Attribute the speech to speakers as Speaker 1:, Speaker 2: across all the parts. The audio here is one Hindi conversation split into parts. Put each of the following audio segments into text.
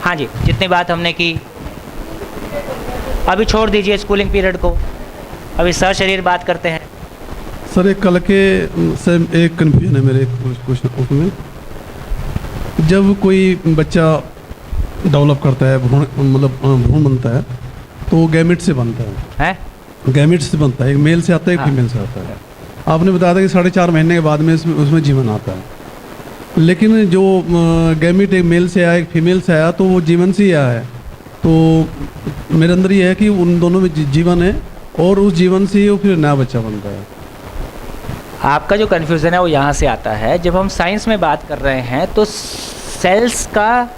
Speaker 1: हाँ जी, जितनी बात हमने की अभी छोड़ दीजिए स्कूलिंग पीरियड को, अभी सशरीर बात करते हैं।
Speaker 2: सर एक कल के से एक कन्फ्यूजन है मेरे कुछ उसमें, जब कोई बच्चा डेवलप करता है, भ्रूण मतलब भ्रूण बनता है, तो गैमेट से बनता है, गैमेट से बनता है, एक मेल से आता है, एक फीमेल से आता है। आपने बताया था कि 4.5 महीने के बाद में उसमें जीवन आता है, लेकिन जो गैमेट एक मेल से आया एक फीमेल से आया तो वो जीवन से ही आया है। तो मेरे अंदर ये है कि उन दोनों में जीवन है और उस जीवन से ही वो फिर नया बच्चा बनता है।
Speaker 1: आपका जो कन्फ्यूज़न है वो यहाँ से आता है, जब हम साइंस में बात कर रहे हैं तो सेल्स का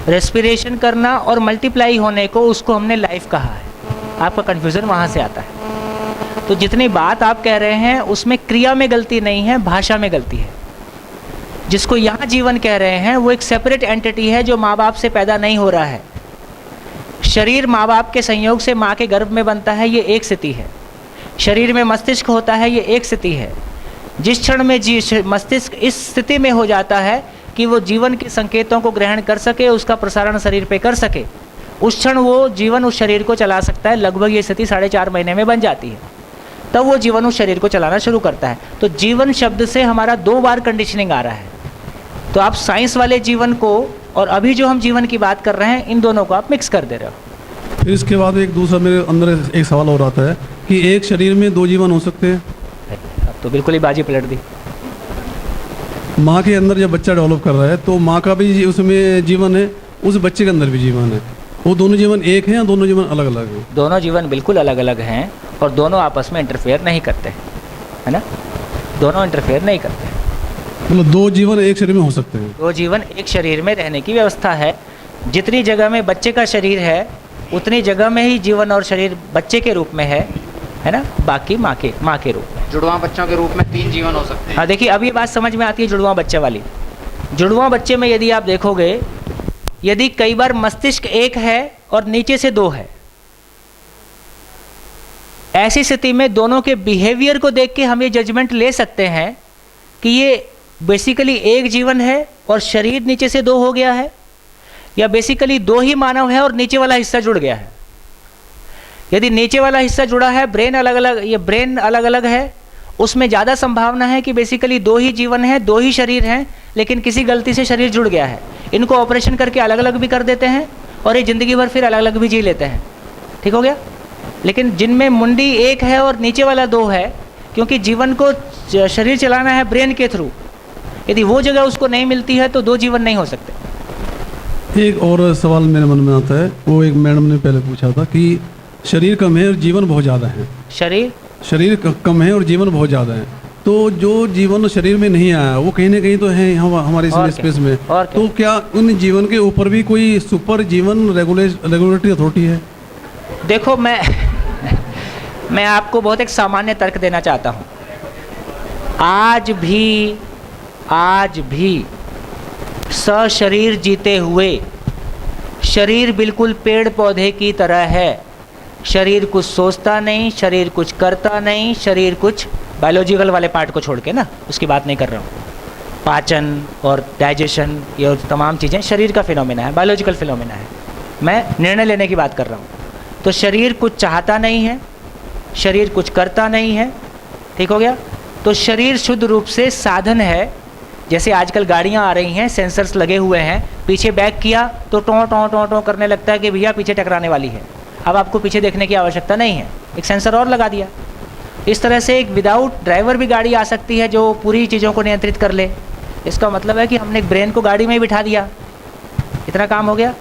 Speaker 1: रेस्पिरेशन करना और मल्टीप्लाई होने को उसको हमने लाइफ कहा है। आपका कन्फ्यूज़न वहाँ से आता है। तो जितनी बात आप कह रहे हैं उसमें क्रिया में गलती नहीं है, भाषा में गलती है। जिसको यहाँ जीवन कह रहे हैं वो एक सेपरेट एंटिटी है जो माँ बाप से पैदा नहीं हो रहा है। शरीर माँ बाप के संयोग से माँ के गर्भ में बनता है, ये एक स्थिति है। शरीर में मस्तिष्क होता है, ये एक स्थिति है। जिस क्षण में मस्तिष्क इस स्थिति में हो जाता है कि वो जीवन के संकेतों को ग्रहण कर सके, उसका प्रसारण शरीर पे कर सके, उस क्षण वो जीवन उस शरीर को चला सकता है। लगभग ये स्थिति 4.5 महीने में बन जाती है, तब वो जीवन उस शरीर को चलाना शुरू करता है। तो जीवन शब्द से हमारा 2 बार कंडीशनिंग आ रहा है। तो आप साइंस वाले जीवन को और अभी जो हम जीवन की बात कर रहे हैं, इन दोनों को आप मिक्स कर दे रहे हो।
Speaker 2: फिर इसके बाद एक दूसरा मेरे अंदर एक सवाल और आता है कि एक शरीर में 2 जीवन हो सकते हैं?
Speaker 1: अब तो बिल्कुल ही बाजी पलट दी।
Speaker 2: माँ के अंदर जब बच्चा डेवलप कर रहा है तो माँ का भी उसमें जीवन है, उस बच्चे के अंदर भी जीवन है। वो दोनों जीवन एक हैं या दोनों जीवन अलग अलग हैं?
Speaker 1: दोनों जीवन बिल्कुल अलग अलग हैं और दोनों आपस में इंटरफेयर नहीं करते, है ना? दोनों इंटरफेयर नहीं करते।
Speaker 2: मतलब 2 जीवन एक शरीर में हो सकते हैं?
Speaker 1: 2 जीवन एक शरीर में रहने की व्यवस्था है। जितनी जगह में बच्चे का शरीर है उतनी जगह में ही जीवन और शरीर बच्चे के रूप में है ना? बाकी माँ के रूप में।
Speaker 3: जुड़वा बच्चों के रूप में 3 जीवन हो सकते हैं।
Speaker 1: हाँ, देखिए अब ये बात समझ में आती है जुड़वा बच्चे वाली। जुड़वा बच्चे में यदि आप देखोगे, यदि कई बार मस्तिष्क एक है और नीचे से 2 है, ऐसी स्थिति में दोनों के बिहेवियर को देख के हम ये जजमेंट ले सकते हैं कि ये बेसिकली एक जीवन है और शरीर नीचे से 2 हो गया है, या बेसिकली 2 ही मानव है और नीचे वाला हिस्सा जुड़ गया है। यदि नीचे वाला हिस्सा जुड़ा है, ब्रेन अलग अलग, ये ब्रेन अलग अलग है, उसमें ज़्यादा संभावना है कि बेसिकली 2 ही जीवन है, 2 ही शरीर हैं, लेकिन किसी गलती से शरीर जुड़ गया है। इनको ऑपरेशन करके अलग अलग भी कर देते हैं और ये ज़िंदगी भर फिर अलग अलग भी जी लेते हैं। ठीक हो गया? लेकिन जिनमें मुंडी एक है और नीचे वाला 2 है, क्योंकि जीवन को शरीर चलाना है ब्रेन के थ्रू, यदि वो जगह उसको नहीं मिलती है तो 2 जीवन नहीं हो सकते।
Speaker 2: एक और सवाल मेरे मन में आता है, वो एक मैडम ने पहले पूछा था कि शरीर कम है और जीवन बहुत ज़्यादा है।
Speaker 1: शरीर
Speaker 2: कम है और जीवन बहुत ज़्यादा है, तो जो जीवन शरीर में नहीं आया वो कहीं ना कहीं तो है हमारे स्पेस में। तो क्या उन जीवन के ऊपर भी कोई सुपर जीवन रेगुलेटरी अथॉरिटी है?
Speaker 1: देखो, मैं आपको बहुत एक सामान्य तर्क देना चाहता हूँ। आज भी सशरीर जीते हुए शरीर बिल्कुल पेड़ पौधे की तरह है। शरीर कुछ सोचता नहीं, शरीर कुछ करता नहीं, शरीर कुछ बायोलॉजिकल वाले पार्ट को छोड़ के ना, उसकी बात नहीं कर रहा हूँ। पाचन और डाइजेशन, ये तमाम चीज़ें शरीर का फिनोमेना है, बायोलॉजिकल फिनोमेना है। मैं निर्णय लेने की बात कर रहा हूँ। तो शरीर कुछ चाहता नहीं है, शरीर कुछ करता नहीं है। ठीक हो गया? तो शरीर शुद्ध रूप से साधन है। जैसे आजकल गाड़ियाँ आ रही हैं, सेंसर्स लगे हुए हैं, पीछे बैक किया तो टों टों टों टों करने लगता है कि भैया पीछे टकराने वाली है। अब आपको पीछे देखने की आवश्यकता नहीं है, एक सेंसर और लगा दिया। इस तरह से एक विदाउट ड्राइवर भी गाड़ी आ सकती है जो पूरी चीज़ों को नियंत्रित कर ले। इसका मतलब है कि हमने एक ब्रेन को गाड़ी में ही बिठा दिया, इतना काम हो गया।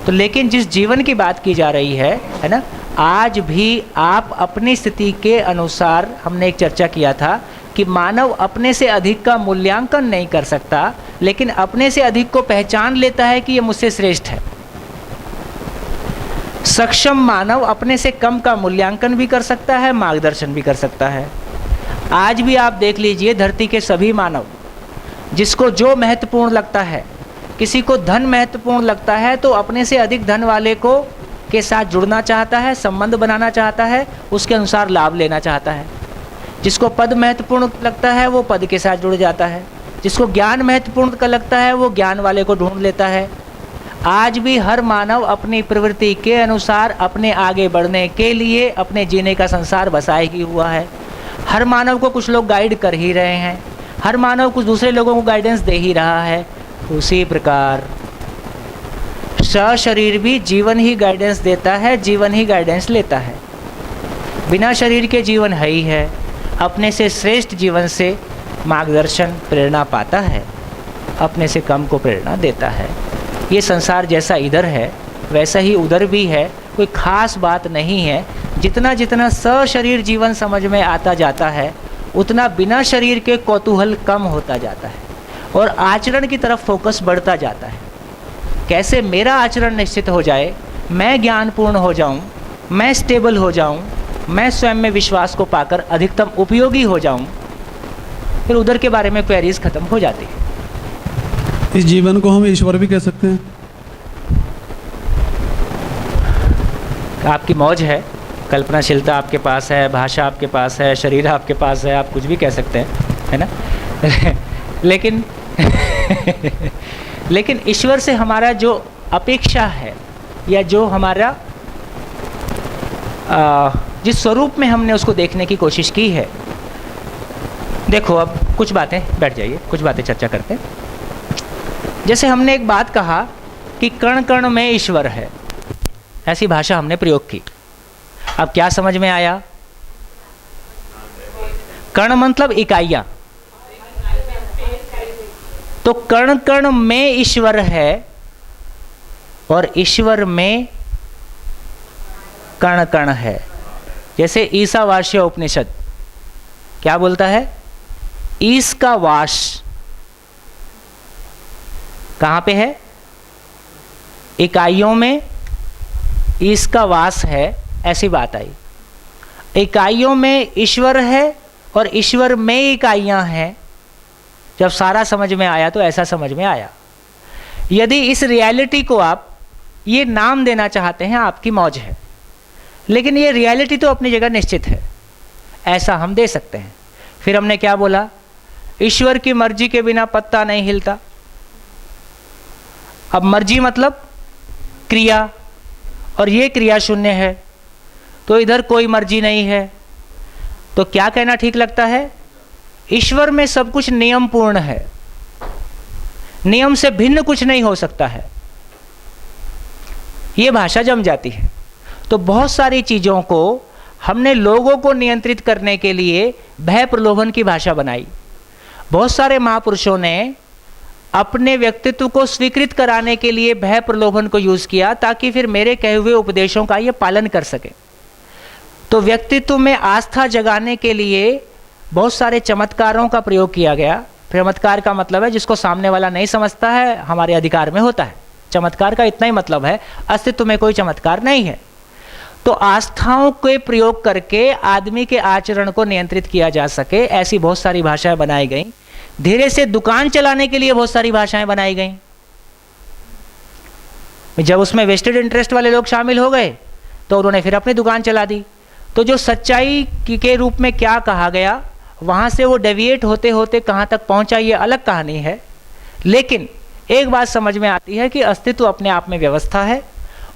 Speaker 1: तो लेकिन जिस जीवन की बात की जा रही है ना, आज भी आप अपनी स्थिति के अनुसार, हमने एक चर्चा किया था कि मानव अपने से अधिक का मूल्यांकन नहीं कर सकता, लेकिन अपने से अधिक को पहचान लेता है कि ये मुझसे श्रेष्ठ है। सक्षम मानव अपने से कम का मूल्यांकन भी कर सकता है, मार्गदर्शन भी कर सकता है। आज भी आप देख लीजिए, धरती के सभी मानव, जिसको जो महत्वपूर्ण लगता है, किसी को धन महत्वपूर्ण लगता है तो अपने से अधिक धन वाले को के साथ जुड़ना चाहता है, संबंध बनाना चाहता है, उसके अनुसार लाभ लेना चाहता है। जिसको पद महत्वपूर्ण लगता है वो पद के साथ जुड़ जाता है। जिसको ज्ञान महत्वपूर्ण का लगता है वो ज्ञान वाले को ढूंढ लेता है। आज भी हर मानव अपनी प्रवृत्ति के अनुसार अपने आगे बढ़ने के लिए अपने जीने का संसार बसाए ही हुआ है। हर मानव को कुछ लोग गाइड कर ही रहे हैं, हर मानव कुछ दूसरे लोगों को गाइडेंस दे ही रहा है। उसी प्रकार सशरीर भी जीवन ही गाइडेंस देता है, जीवन ही गाइडेंस लेता है। बिना शरीर के जीवन है ही है, अपने से श्रेष्ठ जीवन से मार्गदर्शन प्रेरणा पाता है, अपने से कम को प्रेरणा देता है। ये संसार जैसा इधर है वैसा ही उधर भी है, कोई खास बात नहीं है। जितना जितना सशरीर जीवन समझ में आता जाता है उतना बिना शरीर के कौतूहल कम होता जाता है और आचरण की तरफ फोकस बढ़ता जाता है। कैसे मेरा आचरण निश्चित हो जाए, मैं ज्ञानपूर्ण हो जाऊं, मैं स्टेबल हो जाऊं, मैं स्वयं में विश्वास को पाकर अधिकतम उपयोगी हो जाऊं, फिर उधर के बारे में क्वेरीज खत्म हो जाती है।
Speaker 2: इस जीवन को हम ईश्वर भी कह सकते हैं।
Speaker 1: आपकी मौज है, कल्पनाशीलता आपके पास है, भाषा आपके पास है, शरीर आपके पास है, आप कुछ भी कह सकते हैं, है ना। लेकिन लेकिन ईश्वर से हमारा जो अपेक्षा है या जो हमारा जिस स्वरूप में हमने उसको देखने की कोशिश की है, देखो अब कुछ बातें, बैठ जाइए, कुछ बातें चर्चा करते हैं। जैसे हमने एक बात कहा कि कण कण में ईश्वर है, ऐसी भाषा हमने प्रयोग की। अब क्या समझ में आया? कण मतलब इकाइयां, तो कण कण में ईश्वर है और ईश्वर में कण कण है। जैसे ईशावास्य उपनिषद क्या बोलता है? ईश का वास कहाँ पे है? इकाइयों में ईश का वास है, ऐसी बात आई। इकाइयों में ईश्वर है और ईश्वर में इकाइयां हैं। जब सारा समझ में आया तो ऐसा समझ में आया। यदि इस रियलिटी को आप ये नाम देना चाहते हैं, आपकी मौज है, लेकिन ये रियलिटी तो अपनी जगह निश्चित है, ऐसा हम दे सकते हैं। फिर हमने क्या बोला? ईश्वर की मर्जी के बिना पत्ता नहीं हिलता। अब मर्जी मतलब क्रिया, और ये क्रिया शून्य है, तो इधर कोई मर्जी नहीं है। तो क्या कहना ठीक लगता है? ईश्वर में सब कुछ नियम पूर्ण है, नियम से भिन्न कुछ नहीं हो सकता है। ये भाषा जम जाती है। तो बहुत सारी चीज़ों को हमने लोगों को नियंत्रित करने के लिए भय प्रलोभन की भाषा बनाई। बहुत सारे महापुरुषों ने अपने व्यक्तित्व को स्वीकृत कराने के लिए भय प्रलोभन को यूज़ किया, ताकि फिर मेरे कहे हुए उपदेशों का ये पालन कर सके। तो व्यक्तित्व में आस्था जगाने के लिए बहुत सारे चमत्कारों का प्रयोग किया गया। चमत्कार का मतलब है जिसको सामने वाला नहीं समझता है, हमारे अधिकार में होता है। चमत्कार का इतना ही मतलब है, अस्तित्व में कोई चमत्कार नहीं है। तो आस्थाओं के प्रयोग करके आदमी के आचरण को नियंत्रित किया जा सके, ऐसी बहुत सारी भाषाएं बनाई गई। धीरे से दुकान चलाने के लिए बहुत सारी भाषाएं बनाई गई। जब उसमें वेस्टेड इंटरेस्ट वाले लोग शामिल हो गए तो उन्होंने फिर अपनी दुकान चला दी। तो जो सच्चाई के रूप में क्या कहा गया, वहाँ से वो डेविएट होते होते कहाँ तक पहुँचा, ये अलग कहानी है। लेकिन एक बात समझ में आती है कि अस्तित्व अपने आप में व्यवस्था है,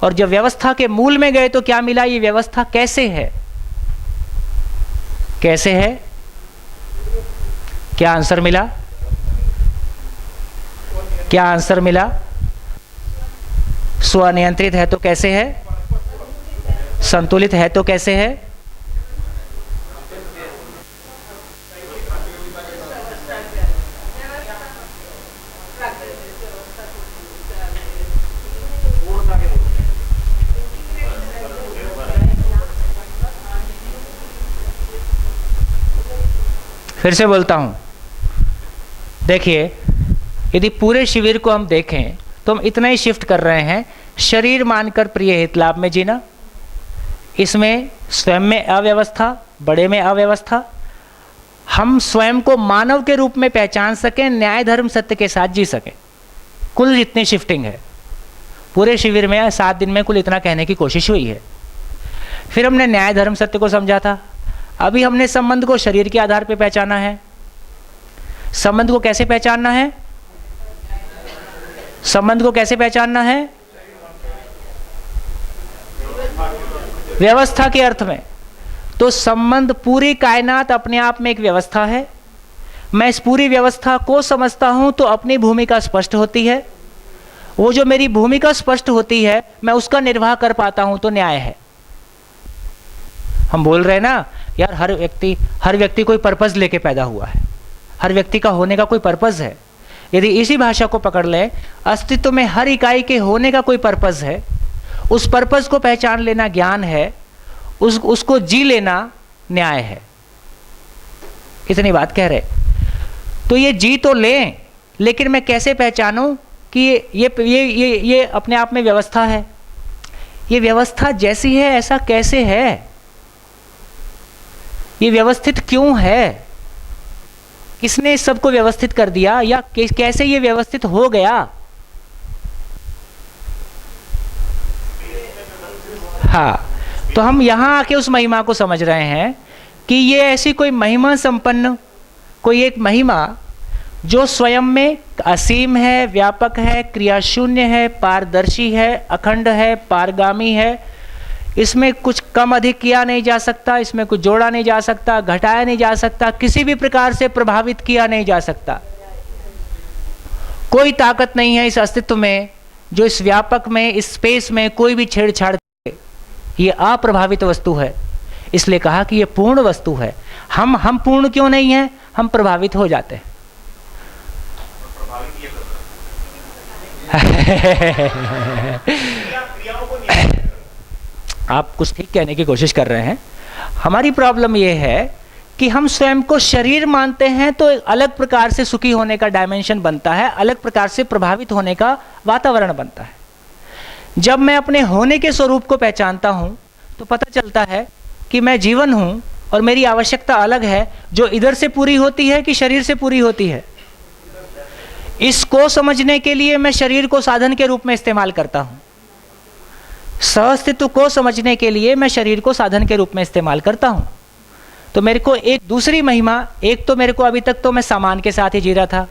Speaker 1: और जब व्यवस्था के मूल में गए तो क्या मिला? ये व्यवस्था कैसे है? कैसे है? क्या आंसर मिला? क्या आंसर मिला? स्वनियंत्रित है तो कैसे है? संतुलित है तो कैसे है? फिर से बोलता हूं, देखिए, यदि पूरे शिविर को हम देखें तो हम इतना ही शिफ्ट कर रहे हैं, शरीर मानकर प्रिय हित लाभ में जीना, इसमें स्वयं में अव्यवस्था, बड़े में अव्यवस्था, हम स्वयं को मानव के रूप में पहचान सकें, न्याय धर्म सत्य के साथ जी सकें। कुल इतनी शिफ्टिंग है पूरे शिविर में। 7 दिन में कुल इतना कहने की कोशिश हुई है। फिर हमने न्याय धर्म सत्य को समझा था। अभी हमने संबंध को शरीर के आधार पर पहचाना है। संबंध को कैसे पहचानना है? संबंध को कैसे पहचानना है? व्यवस्था के अर्थ में। तो संबंध, पूरी कायनात अपने आप में एक व्यवस्था है। मैं इस पूरी व्यवस्था को समझता हूं तो अपनी भूमिका स्पष्ट होती है। वो जो मेरी भूमिका स्पष्ट होती है, मैं उसका निर्वाह कर पाता हूं तो न्याय है। हम बोल रहे हैं ना यार, हर व्यक्ति कोई पर्पस लेके पैदा हुआ है, हर व्यक्ति का होने का कोई पर्पस है। यदि इसी भाषा को पकड़ लें, अस्तित्व में हर इकाई के होने का कोई पर्पस है, उस पर्पस को पहचान लेना ज्ञान है, उसको जी लेना न्याय है। इतनी बात कह रहे। तो ये जी तो लें, लेकिन मैं कैसे पहचानूं कि ये अपने आप में व्यवस्था है? ये व्यवस्था जैसी है ऐसा कैसे है? ये व्यवस्थित क्यों है? किसने इस सबको व्यवस्थित कर दिया, या कैसे ये व्यवस्थित हो गया? हाँ, तो हम यहां आके उस महिमा को समझ रहे हैं कि ये ऐसी कोई महिमा संपन्न, कोई एक महिमा जो स्वयं में असीम है, व्यापक है, क्रियाशून्य है, पारदर्शी है, अखंड है, पारगामी है। इसमें कुछ कम अधिक किया नहीं जा सकता, इसमें कुछ जोड़ा नहीं जा सकता, घटाया नहीं जा सकता, किसी भी प्रकार से प्रभावित किया नहीं जा सकता। कोई ताकत नहीं है इस अस्तित्व में जो इस व्यापक में, इस स्पेस में कोई भी छेड़छाड़ करे। ये अप्रभावित वस्तु है, इसलिए कहा कि ये पूर्ण वस्तु है। हम पूर्ण क्यों नहीं हैं? हम प्रभावित हो जाते हैं। आप कुछ ठीक कहने की कोशिश कर रहे हैं। हमारी प्रॉब्लम यह है कि हम स्वयं को शरीर मानते हैं, तो एक अलग प्रकार से सुखी होने का डायमेंशन बनता है, अलग प्रकार से प्रभावित होने का वातावरण बनता है। जब मैं अपने होने के स्वरूप को पहचानता हूं तो पता चलता है कि मैं जीवन हूं और मेरी आवश्यकता अलग है, जो इधर से पूरी होती है कि शरीर से पूरी होती है। इसको समझने के लिए मैं शरीर को साधन के रूप में इस्तेमाल करता हूं। सहअस्तित्व को समझने के लिए मैं शरीर को साधन के रूप में इस्तेमाल करता हूं। तो मेरे को एक दूसरी महिमा, एक तो मेरे को अभी तक तो मैं सामान के साथ ही जी रहा था,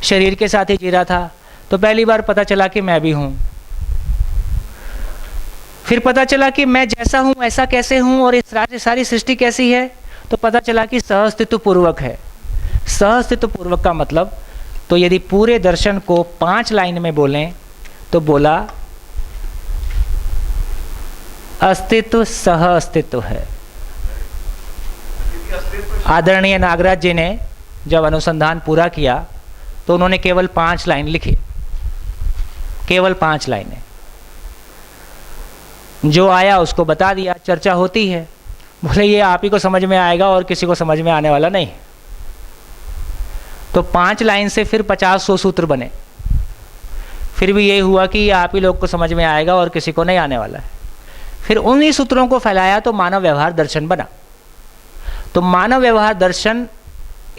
Speaker 1: शरीर के साथ ही जी रहा था। तो पहली बार पता चला कि मैं भी हूं। फिर पता चला कि मैं जैसा हूं ऐसा कैसे हूं और इस सारी सृष्टि कैसी है। तो पता चला कि सहअस्तित्व पूर्वक है। सहअस्तित्व पूर्वक का मतलब, तो यदि पूरे दर्शन को 5 लाइन में बोलें तो बोला, अस्तित्व सह अस्तित्व है। आदरणीय नागराज जी ने जब अनुसंधान पूरा किया तो उन्होंने केवल 5 लाइन लिखी, केवल 5 लाइनें। जो आया उसको बता दिया, चर्चा होती है। बोले ये आप ही को समझ में आएगा और किसी को समझ में आने वाला नहीं। तो 5 लाइन से फिर 50-100 सूत्र बने। फिर भी ये हुआ कि ये आप ही लोग को समझ में आएगा और किसी को नहीं आने वाला है। फिर उन्हीं सूत्रों को फैलाया तो मानव व्यवहार दर्शन बना। तो मानव व्यवहार दर्शन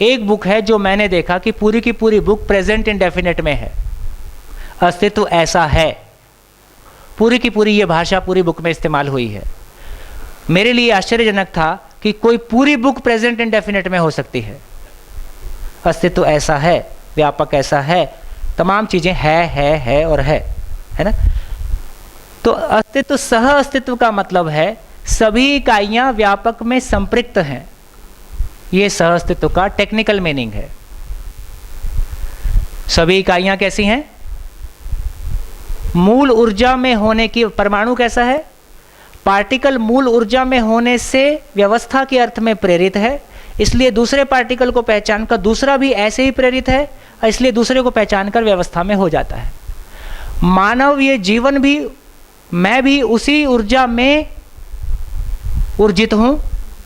Speaker 1: एक बुक है जो मैंने देखा कि पूरी की पूरी बुक प्रेजेंट इंडेफिनिट में है। अस्तित्व ऐसा है, पूरी की पूरी ये भाषा पूरी बुक में इस्तेमाल हुई है। मेरे लिए आश्चर्यजनक था कि कोई पूरी बुक प्रेजेंट इंडेफिनिट में हो सकती है। अस्तित्व ऐसा है, व्यापक ऐसा है, तमाम चीजें है और है ना। तो अस्तित्व सह अस्तित्व का मतलब है सभी इकाइयां व्यापक में संपृक्त हैं। ये सह अस्तित्व का टेक्निकल मीनिंग है। सभी इकाइयां कैसी हैं? मूल ऊर्जा में होने की। परमाणु कैसा है? पार्टिकल मूल ऊर्जा में होने से व्यवस्था के अर्थ में प्रेरित है, इसलिए दूसरे पार्टिकल को पहचान कर दूसरा भी ऐसे ही प्रेरित है, इसलिए दूसरे को पहचान कर व्यवस्था में हो जाता है। मानव, ये जीवन भी, मैं भी उसी ऊर्जा में ऊर्जित हूं।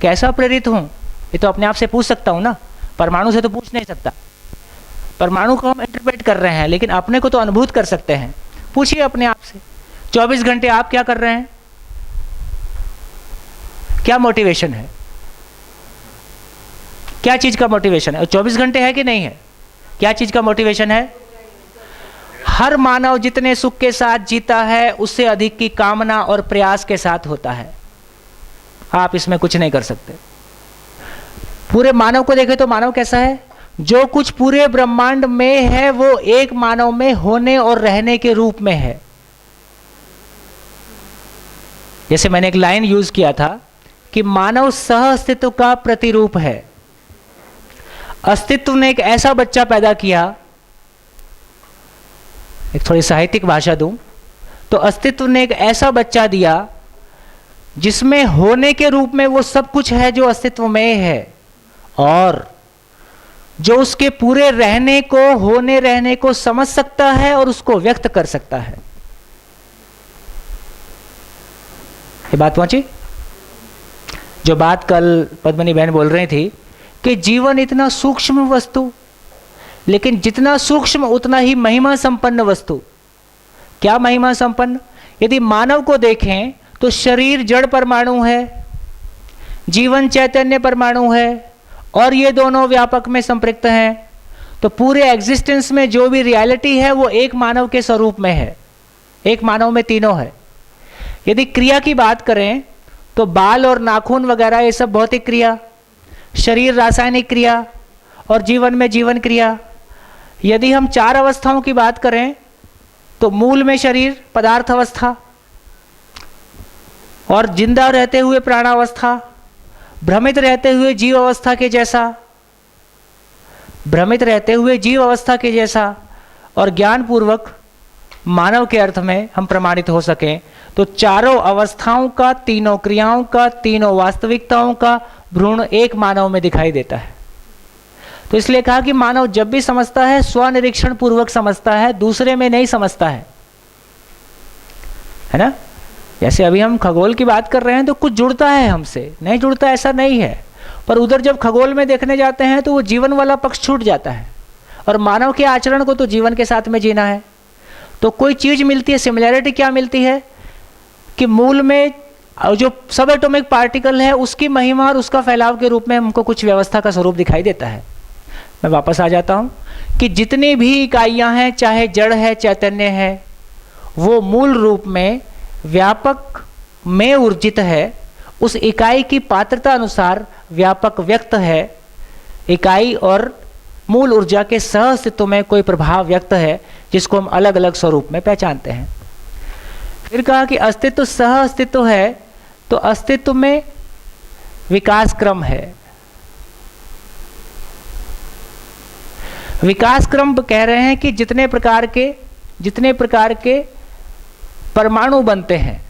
Speaker 1: कैसा प्रेरित हूं ये तो अपने आप से पूछ सकता हूं ना, परमाणु से तो पूछ नहीं सकता। परमाणु को हम इंटरप्रेट कर रहे हैं, लेकिन अपने को तो अनुभूत कर सकते हैं। पूछिए अपने आप से, 24 घंटे आप क्या कर रहे हैं? क्या मोटिवेशन है? क्या चीज का मोटिवेशन है? 24 घंटे है कि नहीं है? क्या चीज का मोटिवेशन है? हर मानव जितने सुख के साथ जीता है उससे अधिक की कामना और प्रयास के साथ होता है। आप इसमें कुछ नहीं कर सकते। पूरे मानव को देखें तो मानव कैसा है? जो कुछ पूरे ब्रह्मांड में है वो एक मानव में होने और रहने के रूप में है। जैसे मैंने एक लाइन यूज किया था कि मानव सह अस्तित्व का प्रतिरूप है। अस्तित्व ने एक ऐसा बच्चा पैदा किया, एक थोड़ी साहित्यिक भाषा दूं तो अस्तित्व ने एक ऐसा बच्चा दिया जिसमें होने के रूप में वो सब कुछ है जो अस्तित्व में है, और जो उसके पूरे रहने को, होने रहने को समझ सकता है और उसको व्यक्त कर सकता है। ये बात पहुंची? जो बात कल पद्मनी बहन बोल रही थी कि जीवन इतना सूक्ष्म वस्तु, लेकिन जितना सूक्ष्म उतना ही महिमा संपन्न वस्तु। क्या महिमा संपन्न? यदि मानव को देखें तो शरीर जड़ परमाणु है, जीवन चैतन्य परमाणु है, और ये दोनों व्यापक में संपृक्त हैं। तो पूरे एग्जिस्टेंस में जो भी रियलिटी है वो एक मानव के स्वरूप में है, एक मानव में तीनों है। यदि क्रिया की बात करें तो बाल और नाखून वगैरह ये सब भौतिक क्रिया, शरीर रासायनिक क्रिया, और जीवन में जीवन क्रिया। यदि हम 4 अवस्थाओं की बात करें तो मूल में शरीर पदार्थ अवस्था, और जिंदा रहते हुए प्राणावस्था, भ्रमित रहते हुए जीव अवस्था के जैसा, भ्रमित रहते हुए जीव अवस्था के जैसा, और ज्ञान पूर्वक मानव के अर्थ में हम प्रमाणित हो सकें तो चारों अवस्थाओं का, तीनों क्रियाओं का, तीनों वास्तविकताओं का भ्रूण एक मानव में दिखाई देता है। तो इसलिए कहा कि मानव जब भी समझता है स्वनिरीक्षण पूर्वक समझता है, दूसरे में नहीं समझता है ना। जैसे अभी हम खगोल की बात कर रहे हैं तो कुछ जुड़ता है हमसे, नहीं जुड़ता ऐसा नहीं है, पर उधर जब खगोल में देखने जाते हैं तो वो जीवन वाला पक्ष छूट जाता है, और मानव के आचरण को तो जीवन के साथ में जीना है। तो कोई चीज मिलती है, सिमिलैरिटी क्या मिलती है कि मूल में जो सब एटॉमिक पार्टिकल है उसकी महिमा और उसका फैलाव के रूप में हमको कुछ व्यवस्था का स्वरूप दिखाई देता है। मैं वापस आ जाता हूं कि जितनी भी इकाइयां हैं, चाहे जड़ है चैतन्य है, वो मूल रूप में व्यापक में ऊर्जित है। उस इकाई की पात्रता अनुसार व्यापक व्यक्त है। इकाई और मूल ऊर्जा के सह अस्तित्व में कोई प्रभाव व्यक्त है जिसको हम अलग अलग स्वरूप में पहचानते हैं। फिर कहा कि अस्तित्व सह अस्तित्व है, तो अस्तित्व में विकास क्रम है। विकास क्रम कह रहे हैं कि जितने प्रकार के परमाणु बनते हैं,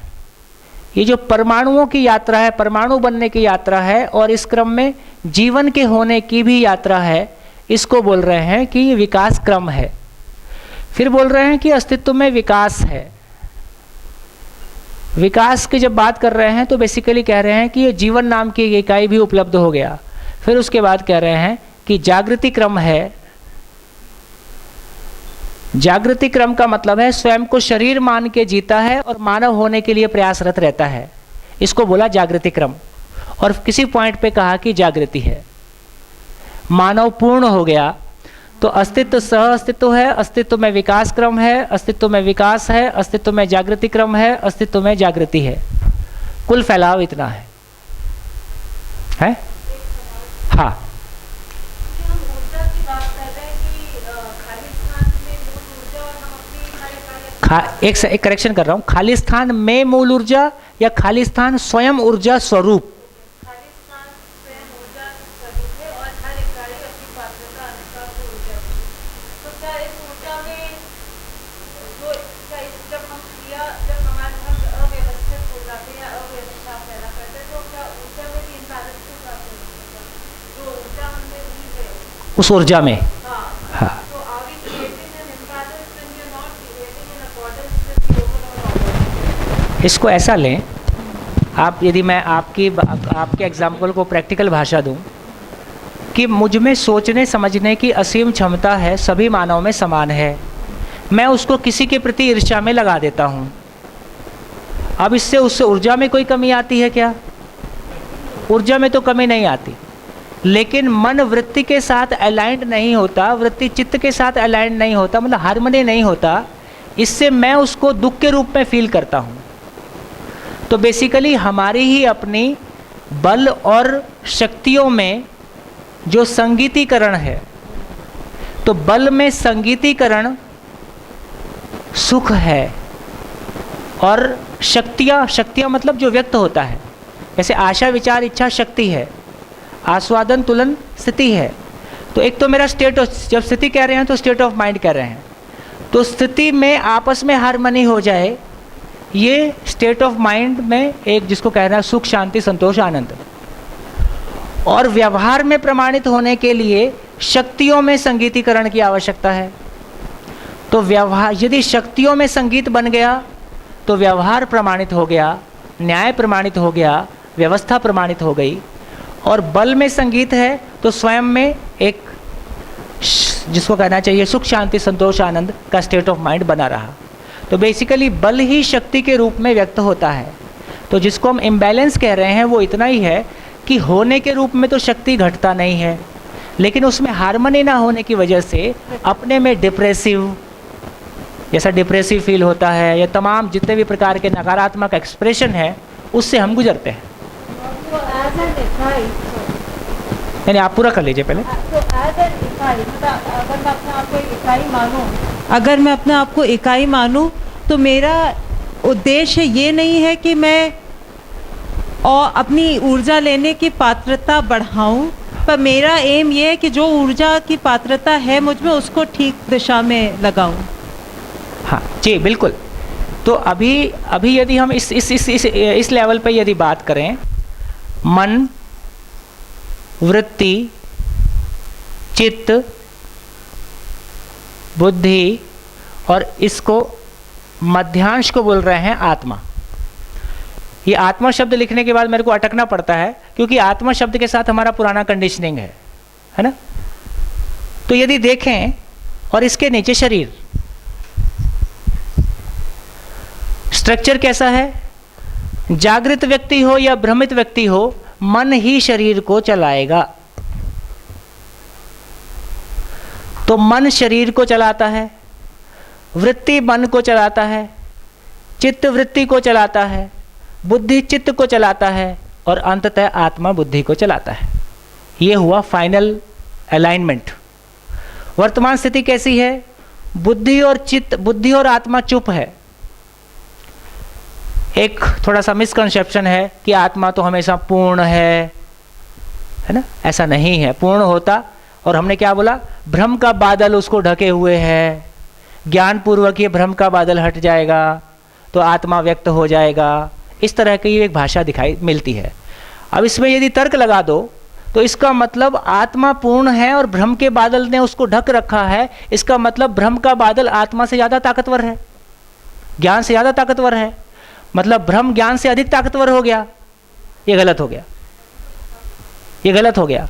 Speaker 1: ये जो परमाणुओं की यात्रा है, परमाणु बनने की यात्रा है, और इस क्रम में जीवन के होने की भी यात्रा है, इसको बोल रहे हैं कि ये विकास क्रम है। फिर बोल रहे हैं कि अस्तित्व में विकास है। विकास की जब बात कर रहे हैं तो बेसिकली कह रहे हैं कि ये जीवन नाम की इकाई भी उपलब्ध हो गया। फिर उसके बाद कह रहे हैं कि जागृति क्रम है। जागृति क्रम का मतलब है स्वयं को शरीर मान के जीता है और मानव होने के लिए प्रयासरत रहता है, इसको बोला जागृति क्रम। और किसी पॉइंट पे कहा कि जागृति है, मानव पूर्ण हो गया। तो अस्तित्व सह अस्तित्व है, अस्तित्व में विकास क्रम है, अस्तित्व में विकास है, अस्तित्व में जागृति क्रम है, अस्तित्व में जागृति है। कुल फैलाव इतना है? हाँ, एक करेक्शन कर रहा हूं, खाली स्थान में मूल ऊर्जा या खाली स्थान स्वयं ऊर्जा स्वरूप? उस ऊर्जा में, हाँ, इसको ऐसा लें आप, यदि मैं आपके एग्जाम्पल को प्रैक्टिकल भाषा दूं कि मुझ में सोचने समझने की असीम क्षमता है, सभी मानव में समान है, मैं उसको किसी के प्रति ईर्ष्या में लगा देता हूं। अब इससे उससे ऊर्जा में कोई कमी आती है क्या? ऊर्जा में तो कमी नहीं आती, लेकिन मन वृत्ति के साथ अलाइंड नहीं होता, वृत्ति चित्त के साथ अलाइंड नहीं होता, मतलब हार्मनी नहीं होता। इससे मैं उसको दुख के रूप में फील करता हूँ। तो बेसिकली हमारी ही अपनी बल और शक्तियों में जो संगीतीकरण है, तो बल में संगीतीकरण सुख है और शक्तियाँ मतलब जो व्यक्त होता है, जैसे आशा विचार इच्छा शक्ति है, आस्वादन तुलन स्थिति है। तो एक तो मेरा स्टेट ऑफ, जब स्थिति कह रहे हैं तो स्टेट ऑफ माइंड कह रहे हैं, तो स्थिति में आपस में हार्मनी हो जाए, ये स्टेट ऑफ माइंड में एक जिसको कह रहे हैं सुख शांति संतोष आनंद। और व्यवहार में प्रमाणित होने के लिए शक्तियों में संगीतीकरण की आवश्यकता है। तो व्यवहार, यदि शक्तियों में संगीत बन गया तो व्यवहार प्रमाणित हो गया, न्याय प्रमाणित हो गया, व्यवस्था प्रमाणित हो गई। और बल में संगीत है तो स्वयं में एक जिसको कहना चाहिए सुख शांति संतोष आनंद का स्टेट ऑफ माइंड बना रहा। तो बेसिकली बल ही शक्ति के रूप में व्यक्त होता है। तो जिसको हम इम्बैलेंस कह रहे हैं वो इतना ही है कि होने के रूप में तो शक्ति घटता नहीं है, लेकिन उसमें हार्मनी ना होने की वजह से अपने में डिप्रेसिव, जैसा डिप्रेसिव फील होता है या तमाम जितने भी प्रकार के नकारात्मक एक्सप्रेशन है उससे हम गुजरते हैं। यानी आप पूरा कर लीजिए पहले।
Speaker 4: अगर मैं अपने आप को इकाई मानूं तो मेरा उद्देश्य ये नहीं है कि मैं और अपनी ऊर्जा लेने की पात्रता बढ़ाऊं, पर मेरा एम ये है कि जो ऊर्जा की पात्रता है मुझ में उसको ठीक दिशा में लगाऊं।
Speaker 1: हाँ जी बिल्कुल। तो अभी यदि हम इस लेवल पे यदि बात करें, मन, वृत्ति, चित्त, बुद्धि और इसको मध्यांश को बोल रहे हैं आत्मा। ये आत्मा शब्द लिखने के बाद मेरे को अटकना पड़ता है क्योंकि आत्मा शब्द के साथ हमारा पुराना कंडीशनिंग है ना। तो यदि देखें और इसके नीचे शरीर, स्ट्रक्चर कैसा है? जागृत व्यक्ति हो या भ्रमित व्यक्ति हो, मन ही शरीर को चलाएगा। तो मन शरीर को चलाता है, वृत्ति मन को चलाता है, चित्त वृत्ति को चलाता है, बुद्धि चित्त को चलाता है और अंततः आत्मा बुद्धि को चलाता है। ये हुआ फाइनल अलाइनमेंट। वर्तमान स्थिति कैसी है? बुद्धि और आत्मा चुप है। एक थोड़ा सा मिसकंसेप्शन है कि आत्मा तो हमेशा पूर्ण है ना। ऐसा नहीं है। पूर्ण होता, और हमने क्या बोला, भ्रम का बादल उसको ढके हुए है, ज्ञान पूर्वक ये भ्रम का बादल हट जाएगा तो आत्मा व्यक्त हो जाएगा। इस तरह की एक भाषा दिखाई मिलती है। अब इसमें यदि तर्क लगा दो तो इसका मतलब आत्मा पूर्ण है और भ्रम के बादल ने उसको ढक रखा है, इसका मतलब भ्रम का बादल आत्मा से ज़्यादा ताकतवर है, ज्ञान से ज़्यादा ताकतवर है, मतलब भ्रम ज्ञान से अधिक ताकतवर हो गया। ये गलत हो गया, ये गलत हो गया।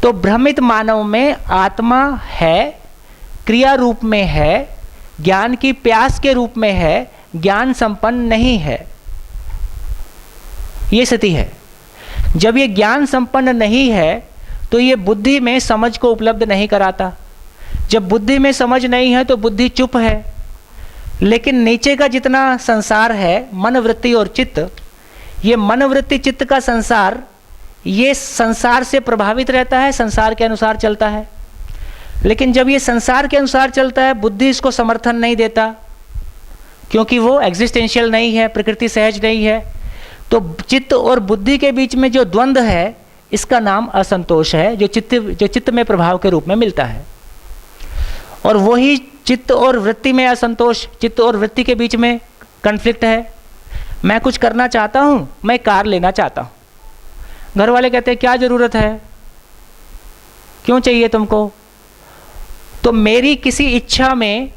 Speaker 1: तो भ्रमित मानव में आत्मा है, क्रिया रूप में है, ज्ञान की प्यास के रूप में है, ज्ञान संपन्न नहीं है। ये स्थिति है। जब ये ज्ञान संपन्न नहीं है तो ये बुद्धि में समझ को उपलब्ध नहीं कराता। जब बुद्धि में समझ नहीं है तो बुद्धि चुप है। लेकिन नीचे का जितना संसार है, मन वृत्ति और चित्त, ये मन वृत्ति चित्त का संसार, ये संसार से प्रभावित रहता है, संसार के अनुसार चलता है। लेकिन जब ये संसार के अनुसार चलता है, बुद्धि इसको समर्थन नहीं देता क्योंकि वो एग्जिस्टेंशियल नहीं है, प्रकृति सहज नहीं है। तो चित्त और बुद्धि के बीच में जो द्वंद्व है, इसका नाम असंतोष है, जो चित्त में प्रभाव के रूप में मिलता है। और वही चित्त और वृत्ति में असंतोष, चित्त और वृत्ति के बीच में कन्फ्लिक्ट है। मैं कुछ करना चाहता हूँ, मैं कार लेना चाहता हूँ, घर वाले कहते हैं क्या ज़रूरत है, क्यों चाहिए तुमको? तो मेरी किसी इच्छा में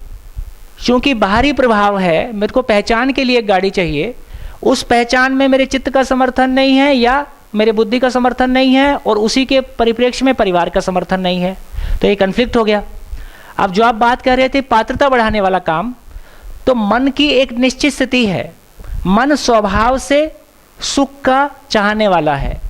Speaker 1: चूँकि बाहरी प्रभाव है, मेरे को पहचान के लिए एक गाड़ी चाहिए, उस पहचान में मेरे चित्त का समर्थन नहीं है या मेरे बुद्धि का समर्थन नहीं है, और उसी के परिप्रेक्ष्य में परिवार का समर्थन नहीं है, तो ये कन्फ्लिक्ट हो गया। अब जो आप बात कर रहे थे पात्रता बढ़ाने वाला काम, तो मन की एक निश्चित स्थिति है। मन स्वभाव से सुख का चाहने वाला है,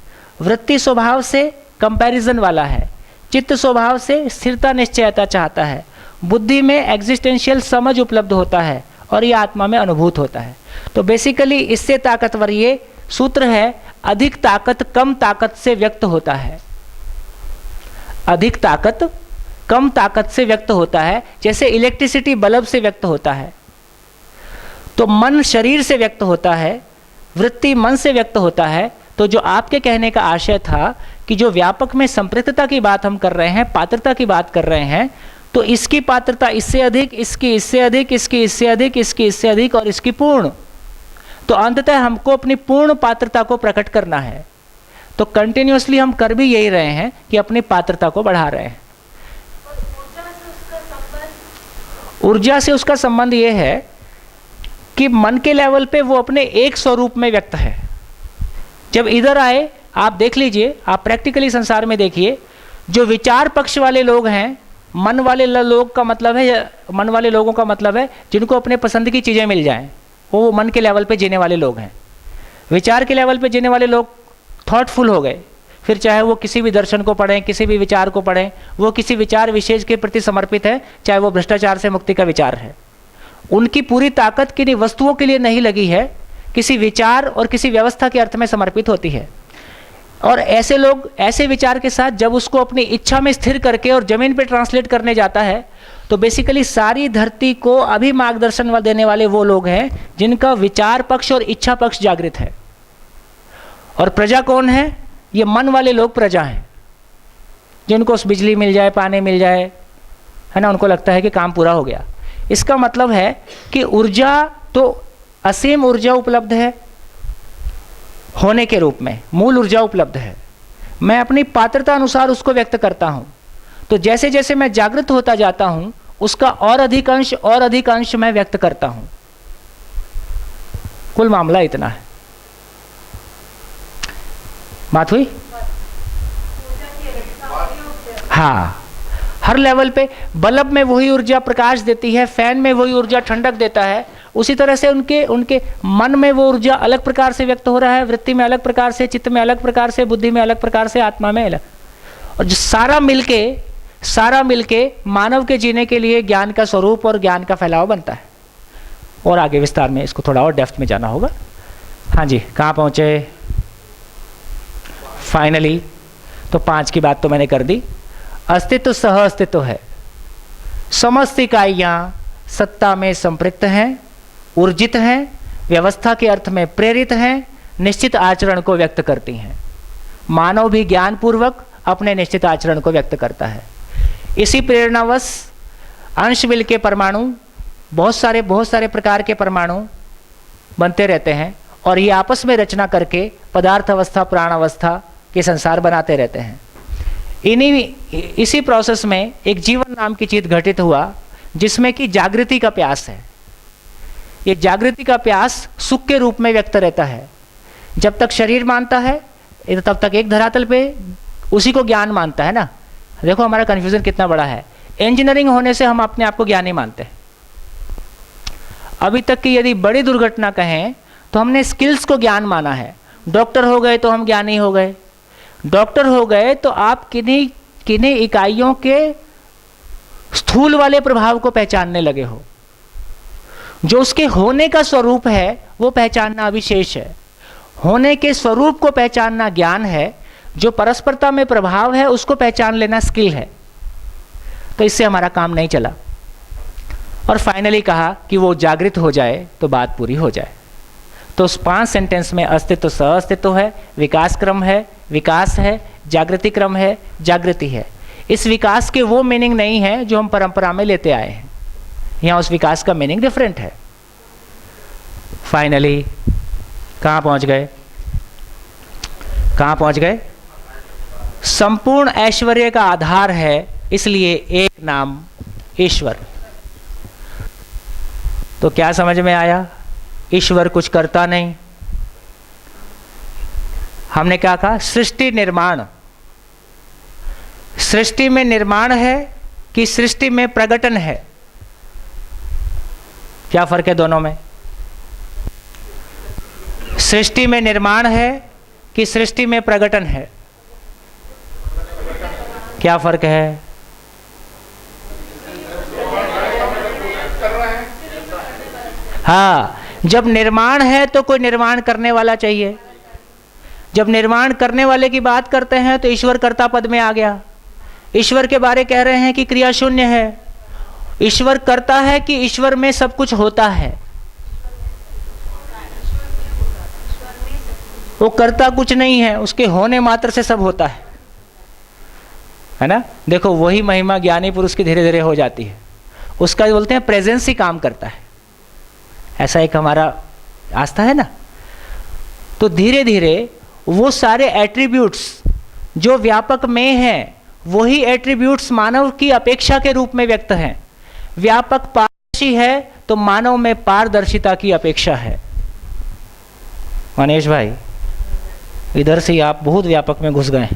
Speaker 1: वृत्ति स्वभाव से कंपैरिजन वाला है, चित्त स्वभाव से स्थिरता निश्चयता चाहता है, बुद्धि में एग्जिस्टेंशियल समझ उपलब्ध होता है और ये आत्मा में अनुभूत होता है। तो बेसिकली इससे ताकतवर ये सूत्र है, अधिक ताकत कम ताकत से व्यक्त होता है। अधिक ताकत कम ताकत से व्यक्त होता है, जैसे इलेक्ट्रिसिटी बल्ब से व्यक्त होता है। तो मन शरीर से व्यक्त होता है, वृत्ति मन से व्यक्त होता है। तो जो आपके कहने का आशय था कि जो व्यापक में संपृक्तता की बात हम कर रहे हैं, पात्रता की बात कर रहे हैं, तो इसकी पात्रता इससे अधिक, इसकी इससे अधिक, इसकी इससे अधिक, इसकी इससे अधिक और इसकी पूर्ण। तो अंततः हमको अपनी पूर्ण पात्रता को प्रकट करना है। तो कंटिन्यूअसली हम कर भी यही रहे हैं कि अपनी पात्रता को बढ़ा रहे हैं। ऊर्जा से उसका संबंध यह है कि मन के लेवल पे वो अपने एक स्वरूप में व्यक्त है। जब इधर आए, आप देख लीजिए, आप प्रैक्टिकली संसार में देखिए, जो विचार पक्ष वाले लोग हैं, मन वाले लोग का मतलब है, मन वाले लोगों का मतलब है जिनको अपने पसंद की चीज़ें मिल जाएं, वो मन के लेवल पे जीने वाले लोग हैं। विचार के लेवल पे जीने वाले लोग थॉटफुल हो गए, फिर चाहे वो किसी भी दर्शन को पढ़ें, किसी भी विचार को पढ़ें, वो किसी विचार विशेष के प्रति समर्पित है, चाहे वो भ्रष्टाचार से मुक्ति का विचार है। उनकी पूरी ताकत किन्हीं वस्तुओं के लिए नहीं लगी है, किसी विचार और किसी व्यवस्था के अर्थ में समर्पित होती है। और ऐसे लोग ऐसे विचार के साथ जब उसको अपनी इच्छा में स्थिर करके और जमीन पे ट्रांसलेट करने जाता है, तो बेसिकली सारी धरती को अभी मार्गदर्शन देने वाले वो लोग हैं जिनका विचार पक्ष और इच्छा पक्ष जागृत है। और प्रजा कौन है? ये मन वाले लोग प्रजा हैं, जिनको बिजली मिल जाए, पानी मिल जाए, है ना, उनको लगता है कि काम पूरा हो गया। इसका मतलब है कि ऊर्जा तो असीम ऊर्जा उपलब्ध है होने के रूप में, मूल ऊर्जा उपलब्ध है। मैं अपनी पात्रता अनुसार उसको व्यक्त करता हूं। तो जैसे जैसे मैं जागृत होता जाता हूं, उसका और अधिक अंश मैं व्यक्त करता हूं। कुल मामला इतना है। बात हुई? हाँ, हर लेवल पे बल्ब में वही ऊर्जा प्रकाश देती है, फैन में वही ऊर्जा ठंडक देता है। उसी तरह से उनके मन में वो ऊर्जा अलग प्रकार से व्यक्त हो रहा है, वृत्ति में अलग प्रकार से, चित्त में अलग प्रकार से, बुद्धि में अलग प्रकार से, आत्मा में अलग। और जो सारा मिलके मानव के जीने के लिए ज्ञान का स्वरूप और ज्ञान का फैलाव बनता है। और आगे विस्तार में इसको थोड़ा और डेप्थ में जाना होगा। हाँ जी, कहाँ पहुँचे? फाइनली तो 5 की बात तो मैंने कर दी। अस्तित्व सह अस्तित्व है। समस्त इकाइयाँ सत्ता में संपृक्त हैं, ऊर्जित हैं, व्यवस्था के अर्थ में प्रेरित हैं, निश्चित आचरण को व्यक्त करती हैं। मानव भी ज्ञानपूर्वक अपने निश्चित आचरण को व्यक्त करता है। इसी प्रेरणावश अंश मिल के परमाणु, बहुत सारे प्रकार के परमाणु बनते रहते हैं और ये आपस में रचना करके पदार्थ अवस्था, प्राण अवस्था के संसार बनाते रहते हैं। इसी प्रोसेस में एक जीवन नाम की चीज घटित हुआ, जिसमें कि जागृति का प्यास है। ये जागृति का प्यास सुख के रूप में व्यक्त रहता है। जब तक शरीर मानता है तब तक एक धरातल पे उसी को ज्ञान मानता है ना। देखो हमारा कन्फ्यूजन कितना बड़ा है। इंजीनियरिंग होने से हम अपने आप को ज्ञानी मानते हैं। अभी तक की यदि बड़ी दुर्घटना कहें तो हमने स्किल्स को ज्ञान माना है। डॉक्टर हो गए तो हम ज्ञानी हो गए। डॉक्टर हो गए तो आप किन्हीं इकाइयों के स्थूल वाले प्रभाव को पहचानने लगे हो। जो उसके होने का स्वरूप है वो पहचानना अभी शेष है। होने के स्वरूप को पहचानना ज्ञान है, जो परस्परता में प्रभाव है उसको पहचान लेना स्किल है। तो इससे हमारा काम नहीं चला। और फाइनली कहा कि वो जागृत हो जाए तो बात पूरी हो जाए। तो उस 5 सेंटेंस में अस्तित्व सह अस्तित्व है, विकास क्रम है, विकास है, जागृति क्रम है, जागृति है। इस विकास के वो मीनिंग नहीं है जो हम परंपरा में लेते आए हैं। यहाँ उस विकास का मीनिंग डिफरेंट है। फाइनली कहाँ पहुँच गए? संपूर्ण ऐश्वर्य का आधार है, इसलिए एक नाम ईश्वर। तो क्या समझ में आया? ईश्वर कुछ करता नहीं। हमने क्या कहा? सृष्टि निर्माण। सृष्टि में निर्माण है कि सृष्टि में प्रगटन है? क्या फर्क है दोनों में? सृष्टि में निर्माण है कि सृष्टि में प्रगटन है? क्या फर्क है? हाँ, जब निर्माण है तो कोई निर्माण करने वाला चाहिए। जब निर्माण करने वाले की बात करते हैं तो ईश्वर कर्ता पद में आ गया। ईश्वर के बारे कह रहे हैं कि क्रिया शून्य है। ईश्वर करता है कि ईश्वर में सब कुछ होता है? वो करता कुछ नहीं है, उसके होने मात्र से सब होता है ना। देखो वही महिमा ज्ञानी पुरुष की धीरे धीरे हो जाती है, उसका बोलते हैं प्रेजेंस ही काम करता है, ऐसा एक हमारा आस्था है ना। तो धीरे धीरे वो सारे एट्रीब्यूट्स जो व्यापक में हैं, वही एट्रीब्यूट्स मानव की अपेक्षा के रूप में व्यक्त हैं। व्यापक पारदर्शी है तो मानव में पारदर्शिता की अपेक्षा है। मनीष भाई इधर से आप बहुत व्यापक में घुस गए।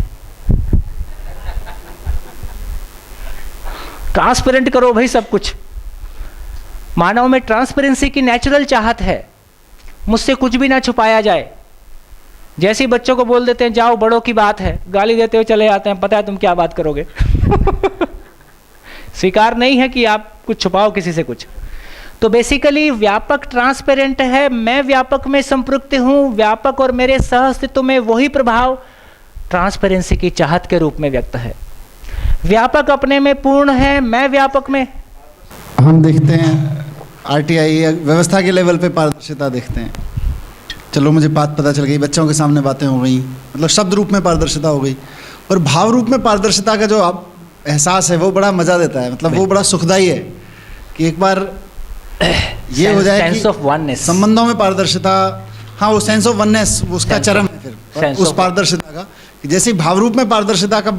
Speaker 1: ट्रांसपेरेंट करो भाई सब कुछ। मानव में ट्रांसपेरेंसी की नेचुरल चाहत है, मुझसे कुछ भी ना छुपाया जाए। जैसे ही बच्चों को बोल देते हैं जाओ बड़ों की बात है, गाली देते हुए चले जाते हैं, पता है तुम क्या बात करोगे। स्वीकार नहीं है कि आप कुछ छुपाओ किसी से कुछ। तो बेसिकली व्यापक ट्रांसपेरेंट है, मैं व्यापक में संपृक्त हूं, व्यापक और मेरे सह अस्तित्व में वही प्रभाव ट्रांसपेरेंसी की चाहत के रूप में व्यक्त है। व्यापक अपने में पूर्ण है, मैं व्यापक में।
Speaker 5: हम देखते हैं आरटीआई व्यवस्था के लेवल पे पारदर्शिता देखते हैं। चलो मुझे बात पता चल गई, बच्चों के सामने बातें हो गई, मतलब शब्द रूप में पारदर्शिता हो गई, और भाव रूप में पारदर्शिता का जो आप एहसास है वो बड़ा मज़ा देता है। मतलब वो बड़ा सुखदाई है कि एक बार ये हो जाए
Speaker 1: सेंस ऑफ वननेस,
Speaker 5: संबंधों में पारदर्शिता। हाँ, वो सेंस ऑफ वननेस उसका चरम है फिर उस पारदर्शिता का, कि जैसे ही भाव रूप में पारदर्शिता का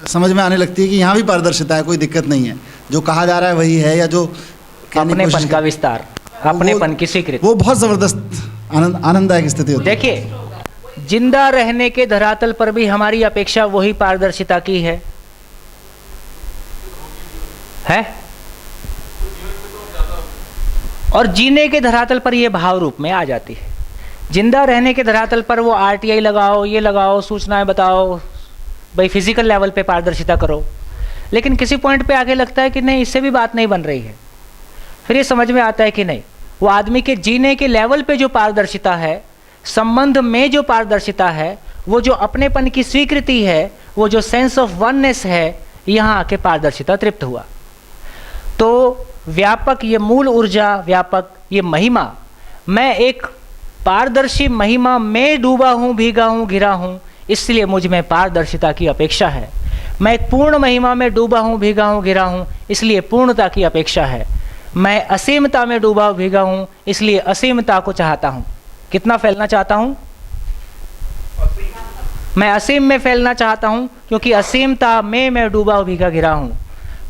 Speaker 5: समझ में आने लगती है कि यहाँ भी पारदर्शिता है, कोई दिक्कत नहीं है, जो कहा जा रहा है वही है, या जो
Speaker 1: अपनेपन का विस्तार, अपनेपन की स्वीकृति,
Speaker 5: वो बहुत जबरदस्त आनंददायक स्थिति होती है।
Speaker 1: देखिए जिंदा रहने के धरातल पर भी हमारी अपेक्षा वही पारदर्शिता की है और जीने के धरातल पर यह भाव रूप में आ जाती है। जिंदा रहने के धरातल पर वो आरटीआई लगाओ, ये लगाओ, सूचनाएं बताओ, भाई फिजिकल लेवल पे पारदर्शिता करो, लेकिन किसी पॉइंट पे आगे लगता है कि नहीं, इससे भी बात नहीं बन रही है। फिर ये समझ में आता है कि नहीं, वो आदमी के जीने के लेवल पे जो पारदर्शिता है, संबंध में जो पारदर्शिता है, वो जो अपनेपन की स्वीकृति है, वो जो सेंस ऑफ वननेस है, यहाँ आके पारदर्शिता तृप्त हुआ। तो व्यापक ये मूल ऊर्जा, व्यापक ये महिमा, मैं एक पारदर्शी महिमा में डूबा हूँ, भीगा हूँ, घिरा हूँ, इसलिए मुझ में पारदर्शिता की अपेक्षा है। मैं एक पूर्ण महिमा में डूबा हूँ, भीगा हूँ, घिरा हूँ, इसलिए पूर्णता की अपेक्षा है। मैं असीमता में डूबा भीगा हूँ, इसलिए असीमता को चाहता हूँ। कितना फैलना चाहता हूँ? मैं असीम में फैलना चाहता हूँ, क्योंकि असीमता में मैं डूबा भीगा घिरा हूँ।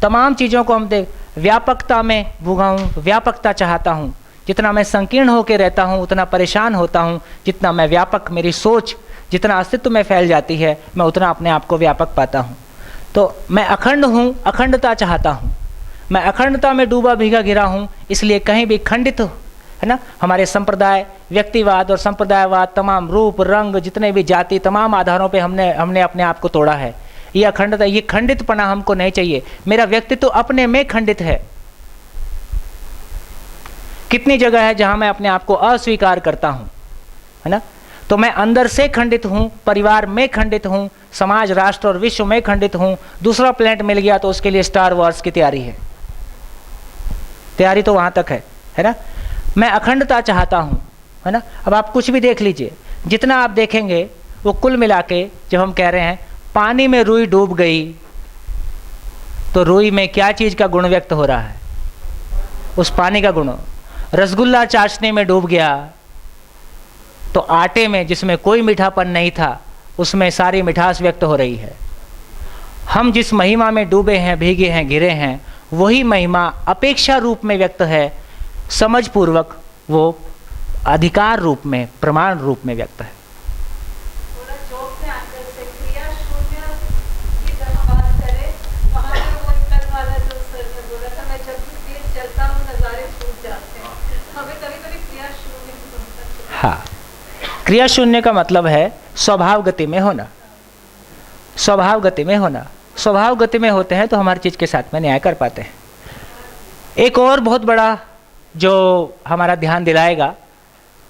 Speaker 1: तमाम चीज़ों को हम देख, व्यापकता में भूगा हूँ, व्यापकता चाहता हूँ। जितना मैं संकीर्ण होकर रहता हूँ उतना परेशान होता हूँ, जितना मैं व्यापक, मेरी सोच जितना अस्तित्व में फैल जाती है, मैं उतना अपने आप को व्यापक पाता हूँ। तो मैं अखंड हूँ, अखंडता चाहता हूँ। मैं अखंडता में डूबा भीगा गिरा हूँ, इसलिए कहीं भी खंडित है ना। हमारे संप्रदाय, व्यक्तिवाद और संप्रदायवाद, तमाम रूप रंग, जितने भी जाति, तमाम आधारों पे हमने अपने आप को तोड़ा है। ये अखंडता, ये खंडितपना हमको नहीं चाहिए। मेरा व्यक्तित्व अपने में खंडित है। कितनी जगह है जहां मैं अपने आप को अस्वीकार करता हूं, है ना। तो मैं अंदर से खंडित हूं, परिवार में खंडित हूं, समाज, राष्ट्र और विश्व में खंडित हूं। दूसरा प्लेनेट मिल गया तो उसके लिए स्टार वॉर्स की तैयारी है। तैयारी तो वहां तक है ना। मैं अखंडता चाहता हूं, है ना। अब आप कुछ भी देख लीजिए, जितना आप देखेंगे वो कुल मिला के, जब हम कह रहे हैं पानी में रुई डूब गई, तो रुई में क्या चीज का गुण व्यक्त हो रहा है? उस पानी का गुण। रसगुल्ला चाशनी में डूब गया तो आटे में, जिसमें कोई मीठापन नहीं था, उसमें सारी मिठास व्यक्त हो रही है। हम जिस महिमा में डूबे हैं, भीगे हैं, घिरे हैं, वही महिमा अपेक्षा रूप में व्यक्त है, समझ पूर्वक वो अधिकार रूप में, प्रमाण रूप में व्यक्त है। हाँ, क्रिया शून्य का मतलब है स्वभाव गति में होना। स्वभाव गति में होना, स्वभाव गति में होते हैं तो हमारी चीज़ के साथ में न्याय कर पाते हैं। एक और बहुत बड़ा जो हमारा ध्यान दिलाएगा,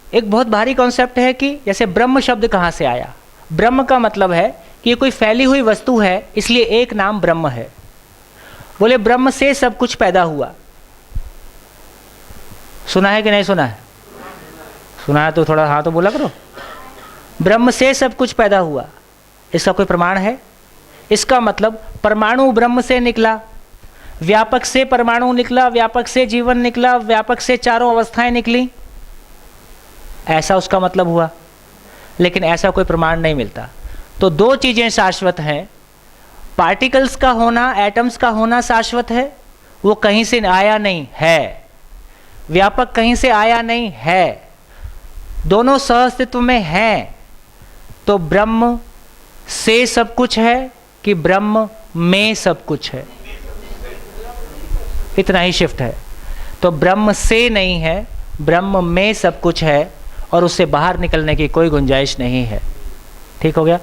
Speaker 1: एक बहुत भारी कॉन्सेप्ट है कि जैसे ब्रह्म शब्द कहाँ से आया। ब्रह्म का मतलब है कि ये कोई फैली हुई वस्तु है, इसलिए एक नाम ब्रह्म है। बोले ब्रह्म से सब कुछ पैदा हुआ। सुना है कि नहीं सुना है? सुना है तो थोड़ा हाँ तो बोला करो। ब्रह्म से सब कुछ पैदा हुआ, इसका कोई प्रमाण है? इसका मतलब परमाणु ब्रह्म से निकला, व्यापक से परमाणु निकला, व्यापक से जीवन निकला, व्यापक से चारों अवस्थाएं निकली, ऐसा उसका मतलब हुआ। लेकिन ऐसा कोई प्रमाण नहीं मिलता। तो दो चीज़ें शाश्वत हैं, पार्टिकल्स का होना, एटम्स का होना शाश्वत है, वो कहीं से आया नहीं है, व्यापक कहीं से आया नहीं है, दोनों सहअस्तित्व में हैं। तो ब्रह्म से सब कुछ है कि ब्रह्म में सब कुछ है, इतना ही शिफ्ट है। तो ब्रह्म से नहीं है, ब्रह्म में सब कुछ है और उससे बाहर निकलने की कोई गुंजाइश नहीं है। ठीक हो गया?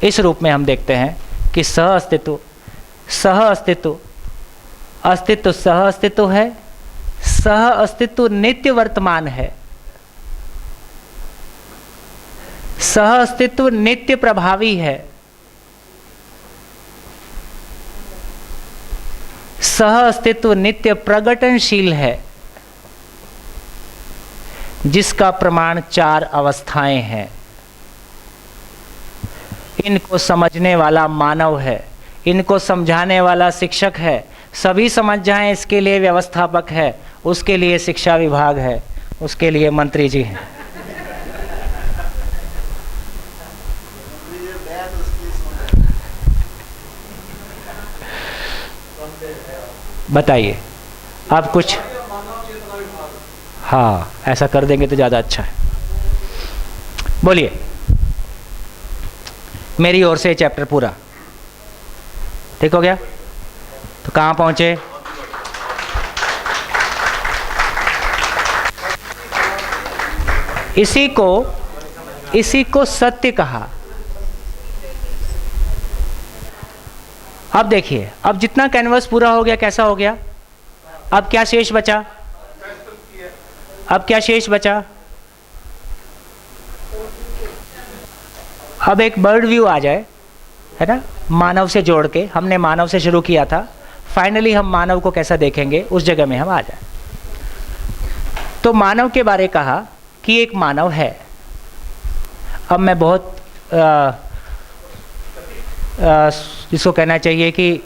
Speaker 1: इस रूप में हम देखते हैं कि सह अस्तित्व अस्तित्व सह अस्तित्व है, सह अस्तित्व नित्य वर्तमान है, सह अस्तित्व नित्य प्रभावी है, सह अस्तित्व नित्य प्रगटनशील है, जिसका प्रमाण 4 अवस्थाएं हैं। इनको समझने वाला मानव है, इनको समझाने वाला शिक्षक है, सभी समझ जाएं इसके लिए व्यवस्थापक है, उसके लिए शिक्षा विभाग है, उसके लिए मंत्री जी हैं। बताइए आप कुछ। हाँ, ऐसा कर देंगे तो ज़्यादा अच्छा है। बोलिए। मेरी ओर से चैप्टर पूरा ठीक हो गया। तो कहाँ पहुँचे? इसी को सत्य कहा। अब देखिए, अब जितना कैनवस पूरा हो गया, कैसा हो गया? अब क्या शेष बचा? अब क्या शेष बचा? अब एक बर्ड व्यू आ जाए, है ना, मानव से जोड़ के। हमने मानव से शुरू किया था, फाइनली हम मानव को कैसा देखेंगे उस जगह में हम आ जाए। तो मानव के बारे कहा कि एक मानव है। अब मैं बहुत जिसको कहना चाहिए कि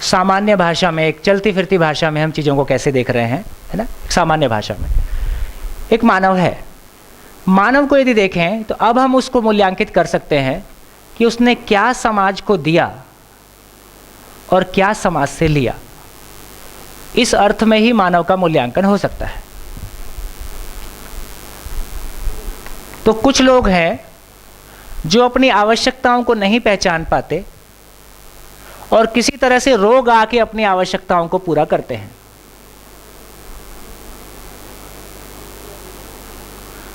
Speaker 1: सामान्य भाषा में, एक चलती फिरती भाषा में हम चीज़ों को कैसे देख रहे हैं, है ना, सामान्य भाषा में एक मानव है। मानव को यदि देखें तो अब हम उसको मूल्यांकित कर सकते हैं कि उसने क्या समाज को दिया और क्या समाज से लिया। इस अर्थ में ही मानव का मूल्यांकन हो सकता है। तो कुछ लोग हैं जो अपनी आवश्यकताओं को नहीं पहचान पाते और किसी तरह से रोग आके अपनी आवश्यकताओं को पूरा करते हैं।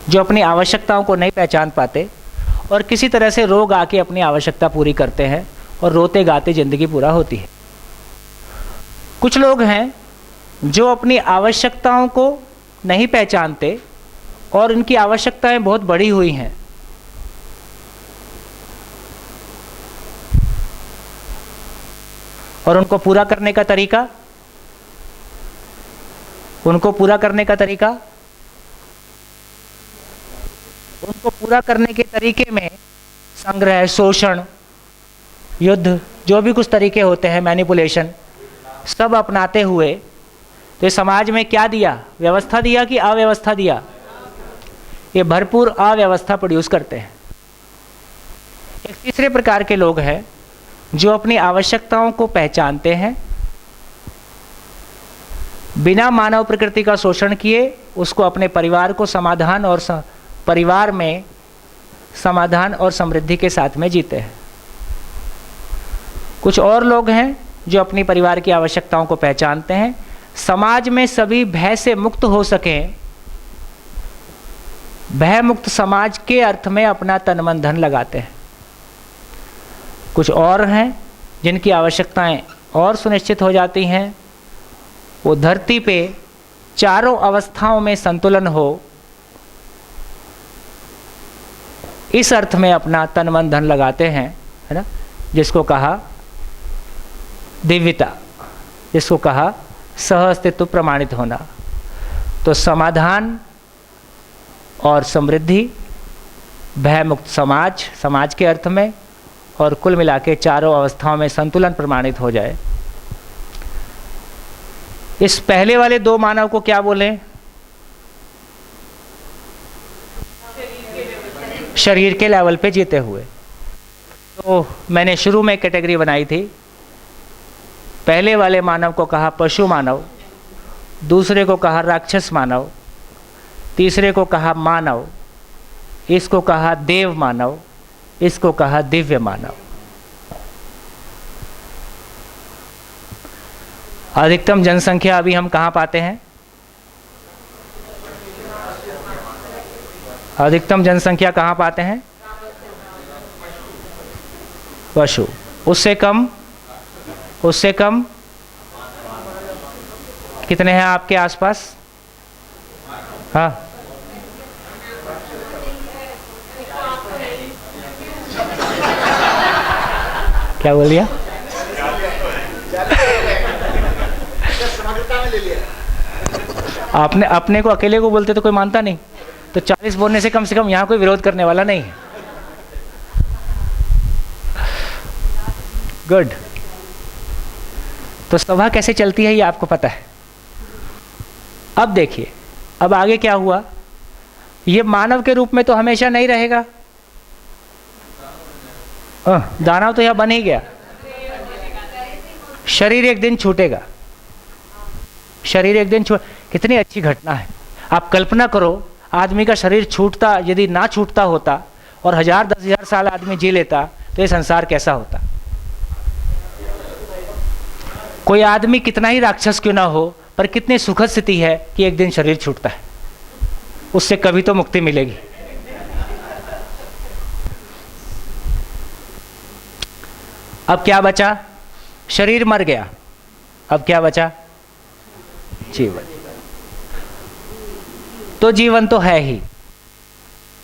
Speaker 1: जो अपनी आवश्यकताओं को नहीं पहचान पाते और किसी तरह से रोग आके अपनी आवश्यकता पूरी करते हैं और रोते गाते ज़िंदगी पूरा होती है। कुछ लोग हैं जो अपनी आवश्यकताओं को नहीं पहचानते और इनकी आवश्यकताएं बहुत बड़ी हुई हैं। और उनको पूरा करने का तरीका, उनको पूरा करने के तरीके में संग्रह, शोषण, युद्ध, जो भी कुछ तरीके होते हैं, मैनिपुलेशन, सब अपनाते हुए तो ये समाज में क्या दिया? व्यवस्था दिया कि अव्यवस्था दिया? ये भरपूर अव्यवस्था प्रोड्यूस करते हैं। एक तीसरे प्रकार के लोग हैं जो अपनी आवश्यकताओं को पहचानते हैं, बिना मानव प्रकृति का शोषण किए उसको अपने परिवार को समाधान और परिवार में समाधान और समृद्धि के साथ में जीते हैं। कुछ और लोग हैं जो अपनी परिवार की आवश्यकताओं को पहचानते हैं, समाज में सभी भय से मुक्त हो सकें, भय मुक्त समाज के अर्थ में अपना तन मन धन लगाते हैं। कुछ और हैं जिनकी आवश्यकताएं और सुनिश्चित हो जाती हैं, वो धरती पे चारों अवस्थाओं में संतुलन हो, इस अर्थ में अपना तन मन धन लगाते हैं, है ना, जिसको कहा दिव्यता, जिसको कहा सह अस्तित्व प्रमाणित होना। तो समाधान और समृद्धि, भय मुक्त समाज, समाज के अर्थ में, और कुल मिला के चारों अवस्थाओं में संतुलन प्रमाणित हो जाए। इस पहले वाले दो मानव को क्या बोलें? शरीर के लेवल पे जीते हुए। तो मैंने शुरू में कैटेगरी बनाई थी, पहले वाले मानव को कहा पशु मानव, दूसरे को कहा राक्षस मानव, तीसरे को कहा मानव, इसको कहा देव मानव, इसको कहा दिव्य मानव। अधिकतम जनसंख्या अभी हम कहाँ पाते हैं? अधिकतम जनसंख्या कहाँ पाते हैं? पशु। उससे कम? उससे कम कितने हैं आपके आसपास? हाँ, क्या बोल दिया? आपने अपने को अकेले को बोलते तो कोई मानता नहीं, तो 40 बोलने से कम यहाँ कोई विरोध करने वाला नहीं है। गुड। तो सभा कैसे चलती है ये आपको पता है। अब देखिए, अब आगे क्या हुआ? ये मानव के रूप में तो हमेशा नहीं रहेगा। दानव तो यह बन ही गया। शरीर एक दिन छूटेगा, शरीर एक दिन कितनी अच्छी घटना है। आप कल्पना करो, आदमी का शरीर छूटता, यदि ना छूटता होता और 1000-10,000 साल आदमी जी लेता तो ये संसार कैसा होता। कोई आदमी कितना ही राक्षस क्यों ना हो, पर कितनी सुखद स्थिति है कि एक दिन शरीर छूटता है, उससे कभी तो मुक्ति मिलेगी। अब क्या बचा? शरीर मर गया, अब क्या बचा? जीवन। तो जीवन तो है ही,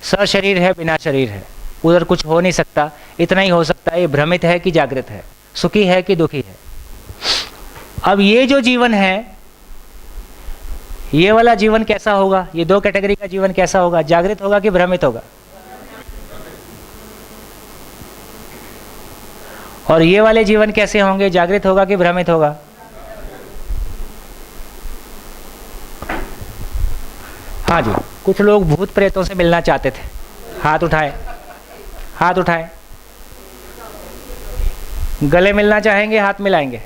Speaker 1: सशरीर है, बिना शरीर है, उधर कुछ हो नहीं सकता। इतना ही हो सकता है, ये भ्रमित है कि जागृत है, सुखी है कि दुखी है। अब ये जो जीवन है, ये वाला जीवन कैसा होगा? ये दो कैटेगरी का जीवन कैसा होगा? जागृत होगा कि भ्रमित होगा? और ये वाले जीवन कैसे होंगे? जागृत होगा कि भ्रमित होगा? हाँ जी, कुछ लोग भूत प्रेतों से मिलना चाहते थे, हाथ उठाए, हाथ उठाए। गले मिलना चाहेंगे, हाथ मिलाएंगे?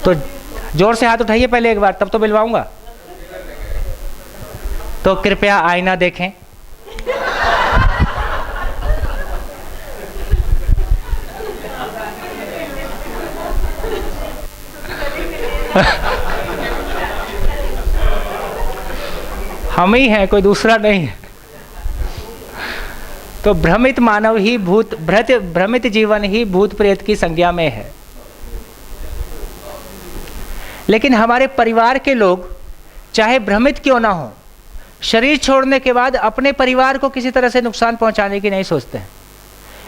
Speaker 1: तो जोर से हाथ उठाइए पहले एक बार, तब तो मिलवाऊंगा। तो कृपया आईना देखें। हम ही हैं, कोई दूसरा नहीं है। तो भ्रमित मानव ही भ्रमित जीवन ही भूत प्रेत की संज्ञा में है। लेकिन हमारे परिवार के लोग चाहे भ्रमित क्यों ना हो, शरीर छोड़ने के बाद अपने परिवार को किसी तरह से नुकसान पहुंचाने की नहीं सोचते हैं।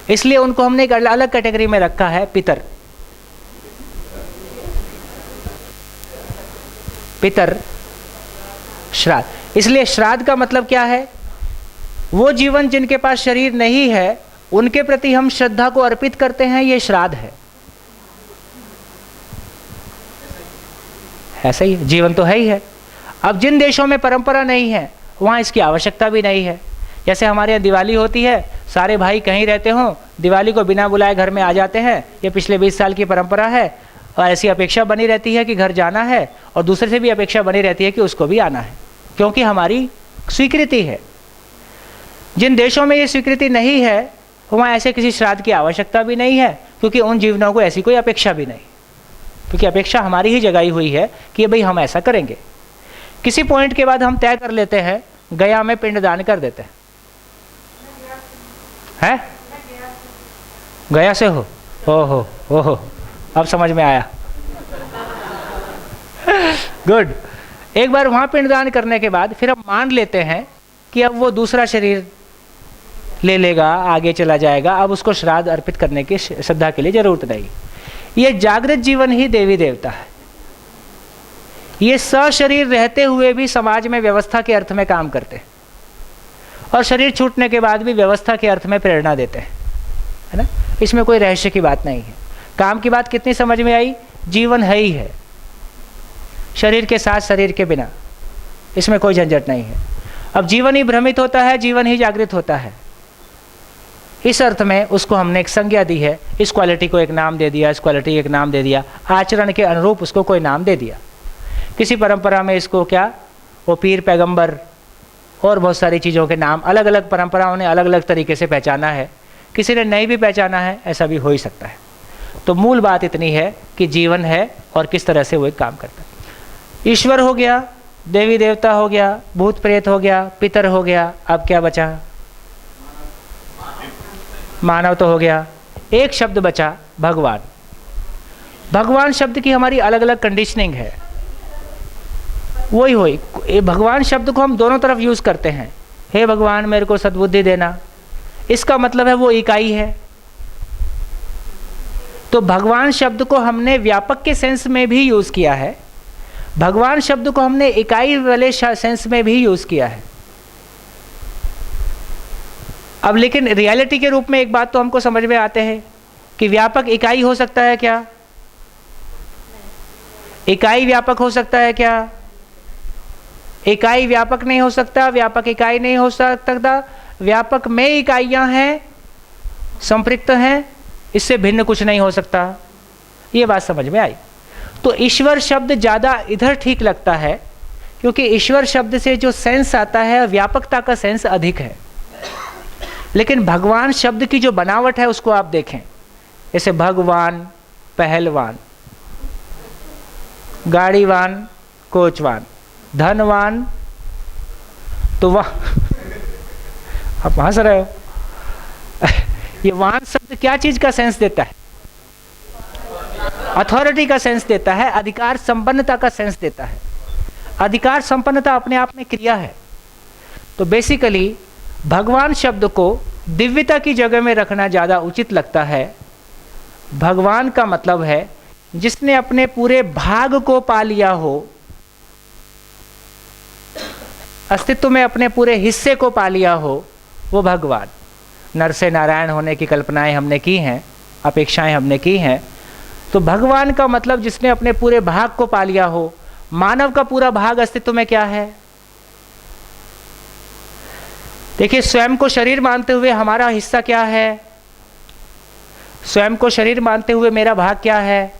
Speaker 1: इसलिए उनको हमने एक अलग कैटेगरी में रखा है, पितर। पितर, श्राद्ध। इसलिए श्राद्ध का मतलब क्या है? वो जीवन जिनके पास शरीर नहीं है, उनके प्रति हम श्रद्धा को अर्पित करते हैं, ये श्राद्ध है। ऐसा ही है, जीवन तो है ही है। अब जिन देशों में परंपरा नहीं है, वहाँ इसकी आवश्यकता भी नहीं है। जैसे हमारे यहाँ दिवाली होती है, सारे भाई कहीं रहते हों, दिवाली को बिना बुलाए घर में आ जाते हैं। ये पिछले 20 साल की परंपरा है, और ऐसी अपेक्षा बनी रहती है कि घर जाना है, और दूसरे से भी अपेक्षा बनी रहती है कि उसको भी आना है, क्योंकि हमारी स्वीकृति है। जिन देशों में ये स्वीकृति नहीं है, वहाँ ऐसे किसी श्राद्ध की आवश्यकता भी नहीं है, क्योंकि उन जीवनों को ऐसी कोई अपेक्षा भी नहीं, क्योंकि अपेक्षा हमारी ही जगाई हुई है कि भाई हम ऐसा करेंगे। किसी पॉइंट के बाद हम तय कर लेते हैं, गया में पिंडदान कर देते हैं। गया से हो? ओहो ओहो, अब समझ में आया। गुड। एक बार वहाँ पिंडदान करने के बाद फिर हम मान लेते हैं कि अब वो दूसरा शरीर ले लेगा, आगे चला जाएगा, अब उसको श्राद्ध अर्पित करने की श्रद्धा के लिए जरूरत नहीं। ये जागृत जीवन ही देवी देवता है। ये सशरीर रहते हुए भी समाज में व्यवस्था के अर्थ में काम करते हैं, और शरीर छूटने के बाद भी व्यवस्था के अर्थ में प्रेरणा देते हैं, है ना। इसमें कोई रहस्य की बात नहीं है। काम की बात कितनी समझ में आई? जीवन है ही है, शरीर के साथ शरीर के बिना, इसमें कोई झंझट नहीं है। अब जीवन ही भ्रमित होता है, जीवन ही जागृत होता है। इस अर्थ में उसको हमने एक संज्ञा दी है, इस क्वालिटी को एक नाम दे दिया, इस क्वालिटी एक नाम दे दिया, आचरण के अनुरूप उसको कोई नाम दे दिया। किसी परंपरा में इसको क्या, वो पीर पैगंबर और बहुत सारी चीज़ों के नाम अलग अलग परंपराओं ने अलग अलग तरीके से पहचाना है, किसी ने नहीं भी पहचाना है, ऐसा भी हो ही सकता है। तो मूल बात इतनी है कि जीवन है और किस तरह से वो एक काम करता है। ईश्वर हो गया, देवी देवता हो गया, भूत प्रेत हो गया, पितर हो गया, अब क्या बचा? मानव तो हो गया, एक शब्द बचा, भगवान। भगवान शब्द की हमारी अलग अलग कंडीशनिंग है, वही हुई। भगवान शब्द को हम दोनों तरफ यूज़ करते हैं। हे भगवान मेरे को सद्बुद्धि देना, इसका मतलब है वो इकाई है। तो भगवान शब्द को हमने व्यापक के सेंस में भी यूज़ किया है, भगवान शब्द को हमने इकाई वाले सेंस में भी यूज़ किया है। अब लेकिन रियलिटी के रूप में एक बात तो हमको समझ में आते हैं कि व्यापक इकाई हो सकता है क्या? इकाई व्यापक हो सकता है क्या? इकाई व्यापक नहीं हो सकता, व्यापक इकाई नहीं हो सकता। व्यापक में इकाइयां हैं, संपृक्त हैं, इससे भिन्न कुछ नहीं हो सकता। ये बात समझ में आई। तो ईश्वर शब्द ज़्यादा इधर ठीक लगता है, क्योंकि ईश्वर शब्द से जो सेंस आता है व्यापकता का सेंस अधिक है। लेकिन भगवान शब्द की जो बनावट है उसको आप देखें, जैसे भगवान, पहलवान, गाड़ीवान, कोचवान, धनवान, तो वह आप हंस रहे हो ये वान शब्द क्या चीज का सेंस देता है? अथॉरिटी का सेंस देता है, अधिकार संपन्नता का सेंस देता है। अधिकार संपन्नता अपने आप में क्रिया है। तो बेसिकली भगवान शब्द को दिव्यता की जगह में रखना ज़्यादा उचित लगता है। भगवान का मतलब है जिसने अपने पूरे भाग को पा लिया हो, अस्तित्व में अपने पूरे हिस्से को पा लिया हो, वो भगवान। नर से नारायण होने की कल्पनाएं हमने की हैं, अपेक्षाएं हमने की हैं। तो भगवान का मतलब जिसने अपने पूरे भाग को पा लिया हो। मानव का पूरा भाग अस्तित्व में क्या है? देखिए, स्वयं को शरीर मानते हुए हमारा हिस्सा क्या है? स्वयं को शरीर मानते हुए मेरा भाग क्या है?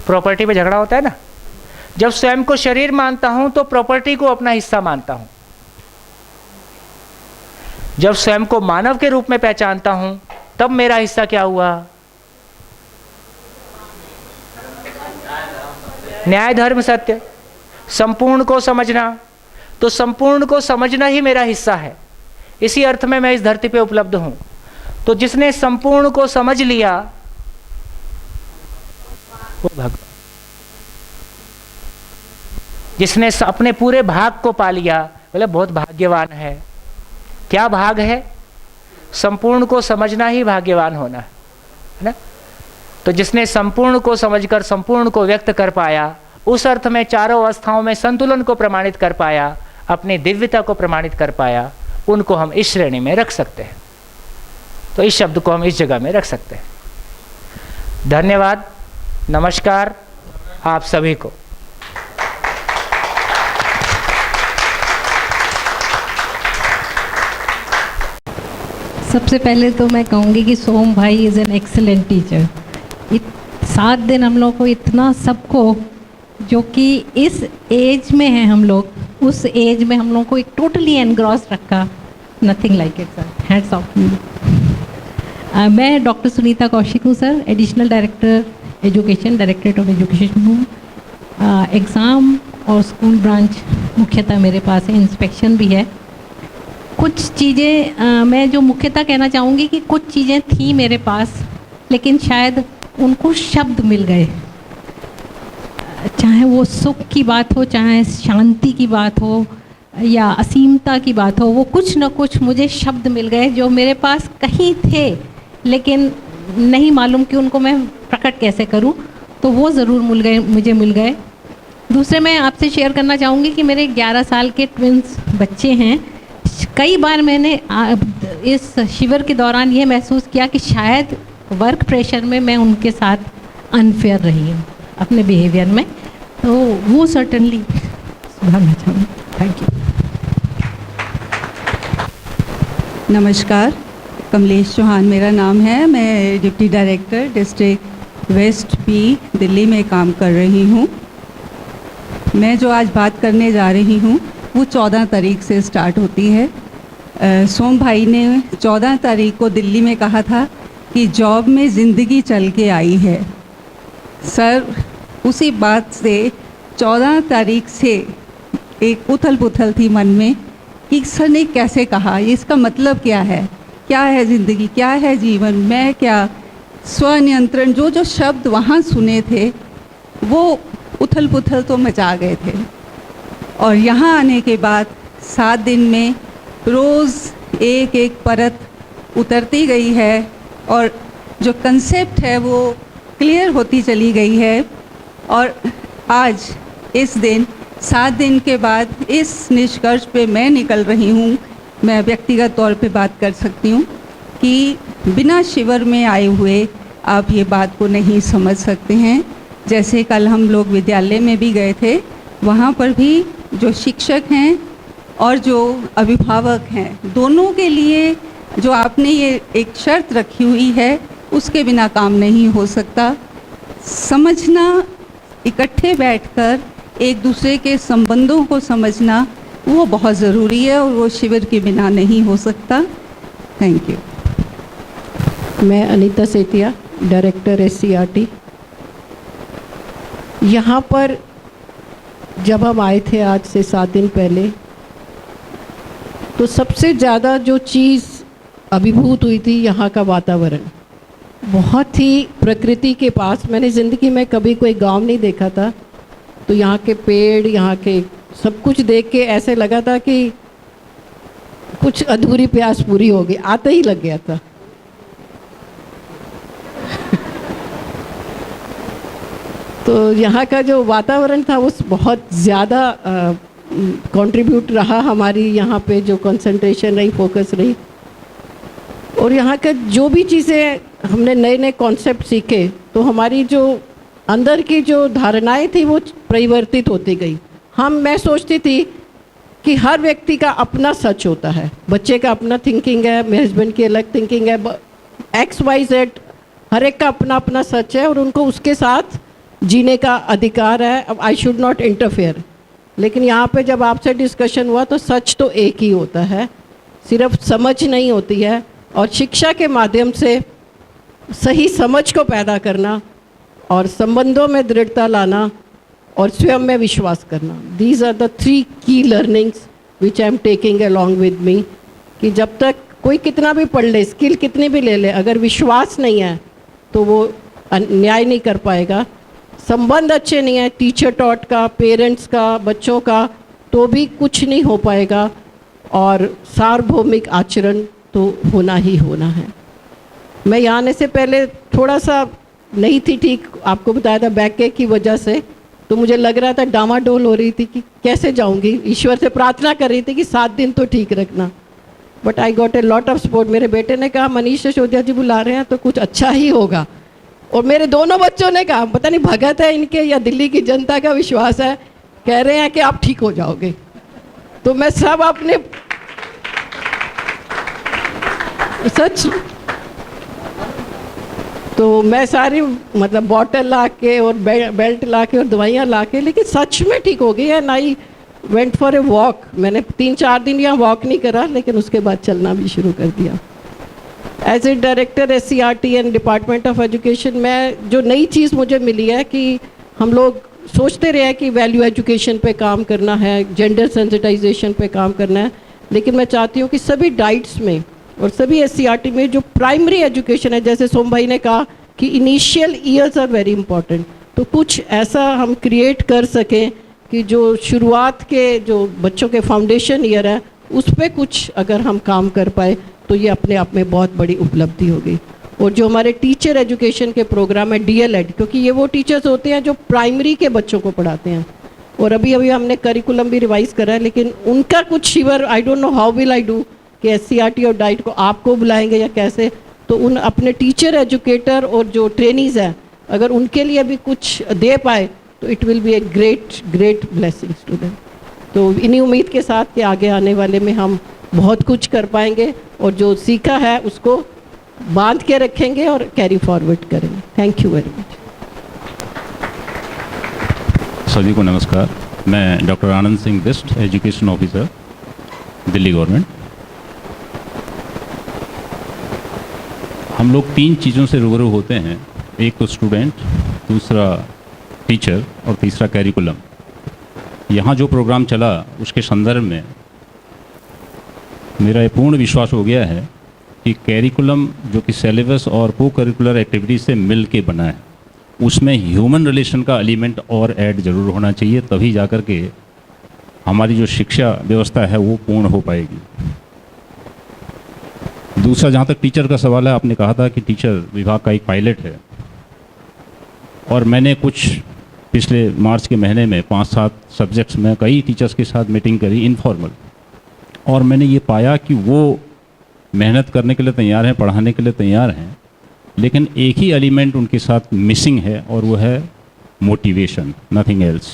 Speaker 1: प्रॉपर्टी में झगड़ा होता है ना। जब स्वयं को शरीर मानता हूं तो प्रॉपर्टी को अपना हिस्सा मानता हूं। जब स्वयं को मानव के रूप में पहचानता हूं तब मेरा हिस्सा क्या हुआ? न्याय, धर्म, सत्य, संपूर्ण को समझना। तो संपूर्ण को समझना ही मेरा हिस्सा है। इसी अर्थ में मैं इस धरती पे उपलब्ध हूं। तो जिसने संपूर्ण को समझ लिया वो भगवान। जिसने अपने पूरे भाग को पा लिया बोले बहुत भाग्यवान है। क्या भाग है? संपूर्ण को समझना ही भाग्यवान होना है ना। तो जिसने संपूर्ण को समझकर संपूर्ण को व्यक्त कर पाया, उस अर्थ में चारों अवस्थाओं में संतुलन को प्रमाणित कर पाया, अपनी दिव्यता को प्रमाणित कर पाया, उनको हम इस श्रेणी में रख सकते हैं। तो इस शब्द को हम इस जगह में रख सकते हैं। धन्यवाद, नमस्कार आप सभी को।
Speaker 6: सबसे पहले तो मैं कहूँगी कि सोम भाई इज़ एन एक्सेलेंट टीचर। 7 दिन हम लोग को इतना सबको, जो कि इस एज में है हम लोग, उस एज में हम लोग को एक टोटली एनग्रॉस रखा। Nothing like it sir, hats off you. मैं डॉक्टर सुनीता कौशिक हूँ sir, additional director education, directorate of education हूँ। एग्ज़ाम और स्कूल ब्रांच मुख्यतः मेरे पास है, इंस्पेक्शन भी है। कुछ चीज़ें मैं जो मुख्यतः कहना चाहूँगी कि कुछ चीज़ें थी मेरे पास, लेकिन शायद उनको शब्द मिल गए। चाहे वो सुख की बात हो, चाहे शांति की बात हो, या असीमता की बात हो, वो कुछ न कुछ मुझे शब्द मिल गए जो मेरे पास कहीं थे, लेकिन नहीं मालूम कि उनको मैं प्रकट कैसे करूं। तो वो ज़रूर मुझे मिल गए। दूसरे मैं आपसे शेयर करना चाहूँगी कि मेरे 11 साल के ट्विंस बच्चे हैं। कई बार मैंने इस शिविर के दौरान ये महसूस किया कि शायद वर्क प्रेशर में मैं उनके साथ अनफेयर रही हूँ अपने बिहेवियर में, तो वो सर्टनली सुधारना चाहूँगी। Thank you.
Speaker 7: नमस्कार, कमलेश चौहान मेरा नाम है। मैं deputy director district west B Delhi में काम कर रही हूँ। मैं जो आज बात करने जा रही हूँ वो 14 तारीख से स्टार्ट होती है। सोम भाई ने 14 तारीख को दिल्ली में कहा था कि जॉब में ज़िंदगी चल के आई है। सर, उसी बात से 14 तारीख से एक उथल पुथल थी मन में कि सर ने कैसे कहा, इसका मतलब क्या है ज़िंदगी, क्या है जीवन, मैं क्या, स्वनियंत्रण, जो शब्द वहाँ सुने थे वो उथल पुथल तो मचा गए थे। और यहाँ आने के बाद 7 दिन में रोज़ एक एक परत उतरती गई है और जो कंसेप्ट है वो क्लियर होती चली गई है। और आज इस दिन 7 दिन के बाद इस निष्कर्ष पे मैं निकल रही हूँ, मैं व्यक्तिगत तौर पे बात कर सकती हूँ कि बिना शिविर में आए हुए आप ये बात को नहीं समझ सकते हैं। जैसे कल हम लोग विद्यालय में भी गए थे, वहाँ पर भी जो शिक्षक हैं और जो अभिभावक हैं, दोनों के लिए जो आपने ये एक शर्त रखी हुई है उसके बिना काम नहीं हो सकता। समझना, इकट्ठे बैठकर एक दूसरे के संबंधों को समझना वो बहुत ज़रूरी है और वो शिविर के बिना नहीं हो सकता। Thank you.
Speaker 8: मैं अनीता सेतिया, डायरेक्टर SCRT। यहाँ पर जब हम आए थे आज से 7 दिन पहले, तो सबसे ज़्यादा जो चीज़ अभिभूत हुई थी यहाँ का वातावरण। बहुत ही प्रकृति के पास, मैंने ज़िंदगी में कभी कोई गांव नहीं देखा था, तो यहाँ के पेड़, यहाँ के सब कुछ देख के ऐसे लगा था कि कुछ अधूरी प्यास पूरी हो गई, आते ही लग गया था। तो यहाँ का जो वातावरण था वो बहुत ज़्यादा कंट्रीब्यूट रहा हमारी यहाँ पे, जो कंसंट्रेशन रही, फोकस रही। और यहाँ का जो भी चीज़ें हमने नए नए कॉन्सेप्ट सीखे, तो हमारी जो अंदर की जो धारणाएं थी वो परिवर्तित होती गई। मैं सोचती थी कि हर व्यक्ति का अपना सच होता है, बच्चे का अपना थिंकिंग है, मेरे हस्बैंड की अलग थिंकिंग है, XYZ, हर एक का अपना अपना सच है और उनको उसके साथ जीने का अधिकार है। अब आई शुड नॉट इंटरफेयर। लेकिन यहाँ पे जब आपसे डिस्कशन हुआ तो सच तो एक ही होता है, सिर्फ समझ नहीं होती है। और शिक्षा के माध्यम से सही समझ को पैदा करना और संबंधों में दृढ़ता लाना और स्वयं में विश्वास करना, दीज आर द 3 की learnings which I am taking along with me. कि जब तक कोई कितना भी पढ़ ले, स्किल कितनी भी ले ले, अगर विश्वास नहीं है तो वो न्याय नहीं कर पाएगा। संबंध अच्छे नहीं है, टीचर टॉट का, पेरेंट्स का, बच्चों का, तो भी कुछ नहीं हो पाएगा। और सार्वभौमिक आचरण तो होना ही होना है। मैं यहाँ आने से पहले थोड़ा सा नहीं थी ठीक, आपको बताया था बैक की वजह से, तो मुझे लग रहा था, डामाडोल हो रही थी कि कैसे जाऊँगी। ईश्वर से प्रार्थना कर रही थी कि 7 दिन तो ठीक रखना। But I got a lot of support. मेरे बेटे ने कहा मनीष सिसोदिया जी बुला रहे हैं तो कुछ अच्छा ही होगा। और मेरे दोनों बच्चों ने कहा, पता नहीं भगत है इनके या दिल्ली की जनता का विश्वास है, कह रहे हैं कि आप ठीक हो जाओगे। तो मैं सब अपने सच, तो मैं सारी मतलब बॉटल ला के और बेल्ट ला के और दवाइयाँ ला के, लेकिन सच में ठीक हो गई है। ना he went for a walk, मैंने 3-4 दिन यहाँ वॉक नहीं करा, लेकिन उसके बाद चलना भी शुरू कर दिया। As a director SCRT and department of education, मैं जो नई चीज़ मुझे मिली है कि हम लोग सोचते रहे कि वैल्यू एजुकेशन पे काम करना है, जेंडर सेंसिटाइजेशन पे काम करना है, लेकिन मैं चाहती हूँ कि सभी डाइट्स में और सभी SCRT में जो प्राइमरी एजुकेशन है, जैसे सोम भाई ने कहा कि initial years are very important, तो कुछ ऐसा हम क्रिएट कर सकें कि जो शुरुआत के जो बच्चों के फाउंडेशन ईयर है उस पर कुछ अगर हम काम कर पाए तो ये अपने आप में बहुत बड़ी उपलब्धि होगी। और जो हमारे टीचर एजुकेशन के प्रोग्राम है DLED, क्योंकि ये वो टीचर्स होते हैं जो प्राइमरी के बच्चों को पढ़ाते हैं, और अभी अभी हमने करिकुलम भी रिवाइज करा है, लेकिन उनका कुछ शिवर I don't know how will I do कि SCRT और डाइट को आपको बुलाएंगे या कैसे, तो उन अपने टीचर, एजुकेटर और जो ट्रेनीज़ हैं अगर उनके लिए भी कुछ दे पाए तो it will be a great great blessings to them. तो इन्हीं उम्मीद के साथ कि आगे आने वाले में हम बहुत कुछ कर पाएंगे और जो सीखा है उसको बांध के रखेंगे और कैरी फॉरवर्ड करेंगे। Thank you very much.
Speaker 9: सभी को नमस्कार। मैं doctor Anand Singh Bisht, education officer, Delhi government. हम लोग 3 चीज़ों से रूबरू होते हैं, एक तो स्टूडेंट, दूसरा टीचर और तीसरा कैरिकुलम। यहाँ जो प्रोग्राम चला उसके संदर्भ में मेरा ये पूर्ण विश्वास हो गया है कि कैरिकुलम जो कि सिलेबस और को करिकुलर एक्टिविटी से मिल के बना है, उसमें ह्यूमन रिलेशन का एलिमेंट और ऐड ज़रूर होना चाहिए, तभी जाकर के हमारी जो शिक्षा व्यवस्था है वो पूर्ण हो पाएगी। दूसरा, जहाँ तक टीचर का सवाल है, आपने कहा था कि टीचर विभाग का एक पायलट है, और मैंने कुछ पिछले मार्च के महीने में 5-7 सब्जेक्ट्स में कई टीचर्स के साथ मीटिंग करी इनफॉर्मल, और मैंने ये पाया कि वो मेहनत करने के लिए तैयार हैं, पढ़ाने के लिए तैयार हैं, लेकिन एक ही एलिमेंट उनके साथ मिसिंग है और वो है मोटिवेशन, नथिंग एल्स।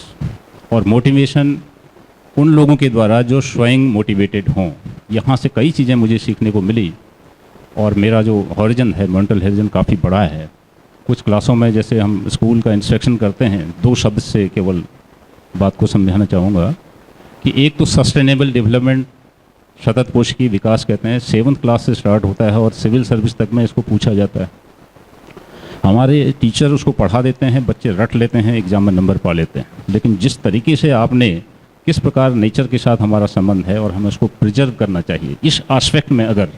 Speaker 9: और मोटिवेशन उन लोगों के द्वारा जो स्वयं मोटिवेटेड हों। यहाँ से कई चीज़ें मुझे सीखने को मिली, और मेरा जो हॉरिजन है, मेंटल हॉरिजन काफ़ी बड़ा है। कुछ क्लासों में जैसे हम स्कूल का इंस्ट्रक्शन करते हैं, 2 शब्द से केवल बात को समझाना चाहूँगा कि एक तो सस्टेनेबल डेवलपमेंट, सतत पोषी की विकास कहते हैं, 7th क्लास से स्टार्ट होता है और सिविल सर्विस तक में इसको पूछा जाता है। हमारे टीचर उसको पढ़ा देते हैं, बच्चे रट लेते हैं, एग्जाम में नंबर पा लेते हैं, लेकिन जिस तरीके से आपने किस प्रकार नेचर के साथ हमारा संबंध है और हमें उसको प्रिजर्व करना चाहिए, इस एस्पेक्ट में अगर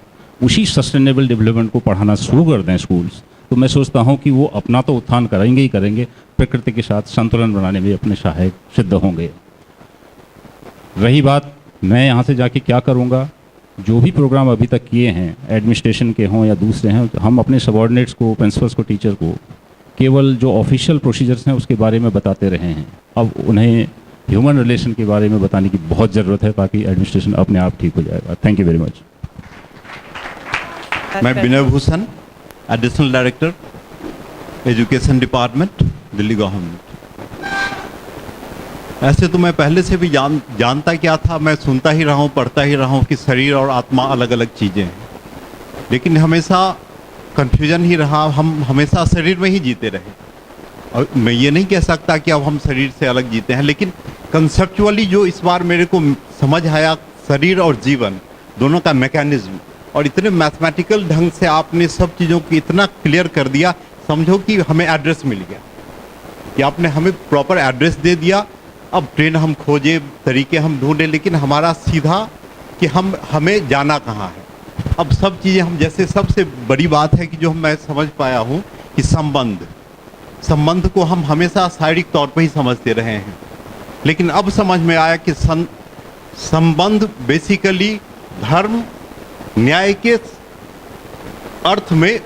Speaker 9: उसी सस्टेनेबल डेवलपमेंट को पढ़ाना शुरू कर दें स्कूल्स, तो मैं सोचता हूँ कि वो अपना तो उत्थान करेंगे ही करेंगे, प्रकृति के साथ संतुलन बनाने में अपने सहायक सिद्ध होंगे। रही बात मैं यहाँ से जाके क्या करूँगा, जो भी प्रोग्राम अभी तक किए हैं, एडमिनिस्ट्रेशन के हों या दूसरे हैं, तो हम अपने सबॉर्डिनेट्स को, प्रिंसिपल्स को, टीचर को केवल जो ऑफिशियल प्रोसीजर्स हैं उसके बारे में बताते रहे हैं। अब उन्हें ह्यूमन रिलेशन के बारे में बताने की बहुत ज़रूरत है, ताकि एडमिनिस्ट्रेशन अपने आप ठीक हो जाएगा। Thank you very much.
Speaker 10: मैं Vinay Bhushan, additional director, education department, Delhi government. ऐसे तो मैं पहले से भी जानता क्या था, मैं सुनता ही रहा हूँ, पढ़ता ही रहा हूँ कि शरीर और आत्मा अलग अलग चीज़ें हैं, लेकिन हमेशा कन्फ्यूजन ही रहा, हम हमेशा शरीर में ही जीते रहे। और मैं ये नहीं कह सकता कि अब हम शरीर से अलग जीते हैं, लेकिन कंसेप्चुअली जो इस बार मेरे को समझ आया, शरीर और जीवन दोनों का मैकेनिज्म, और इतने मैथमेटिकल ढंग से आपने सब चीज़ों को इतना क्लियर कर दिया, समझो कि हमें एड्रेस मिल गया, कि आपने हमें प्रॉपर एड्रेस दे दिया। अब ट्रेन हम खोजे, तरीके हम ढूंढे, लेकिन हमारा सीधा कि हमें जाना कहाँ है। अब सब चीज़ें हम, जैसे सबसे बड़ी बात है कि जो मैं समझ पाया हूँ कि संबंध को हम हमेशा शारीरिक तौर पर ही समझते रहे हैं, लेकिन अब समझ में आया कि संबंध बेसिकली धर्म न्याय के अर्थ में